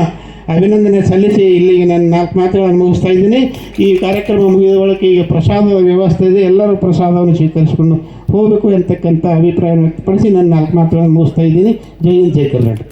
ಅಭಿನಂದನೆ ಸಲ್ಲಿಸಿ ಇಲ್ಲಿಗೆ ನಾನು 4 ಮಾತುಗಳನ್ನು ಮುಗಿಸ್ತಾ ಇದ್ದೀನಿ. ಈ ಕಾರ್ಯಕ್ರಮ ಮುಗಿದ ಬಳಿಕ ಈಗ ಪ್ರಸಾದದ ವ್ಯವಸ್ಥೆ ಇದೆ, ಎಲ್ಲರೂ ಪ್ರಸಾದವನ್ನು ಸ್ವೀಕರಿಸಿಕೊಂಡು ಹೋಗಬೇಕು ಅಂತಕ್ಕಂಥ ಅಭಿಪ್ರಾಯವನ್ನು ವ್ಯಕ್ತಪಡಿಸಿ ನನ್ನ 4 ಮಾತುಗಳನ್ನು ಮುಗಿಸ್ತಾ ಇದ್ದೀನಿ. ಜೈ ಹಿಂದ್, ಜೈ ಕರ್ನಾಟಕ.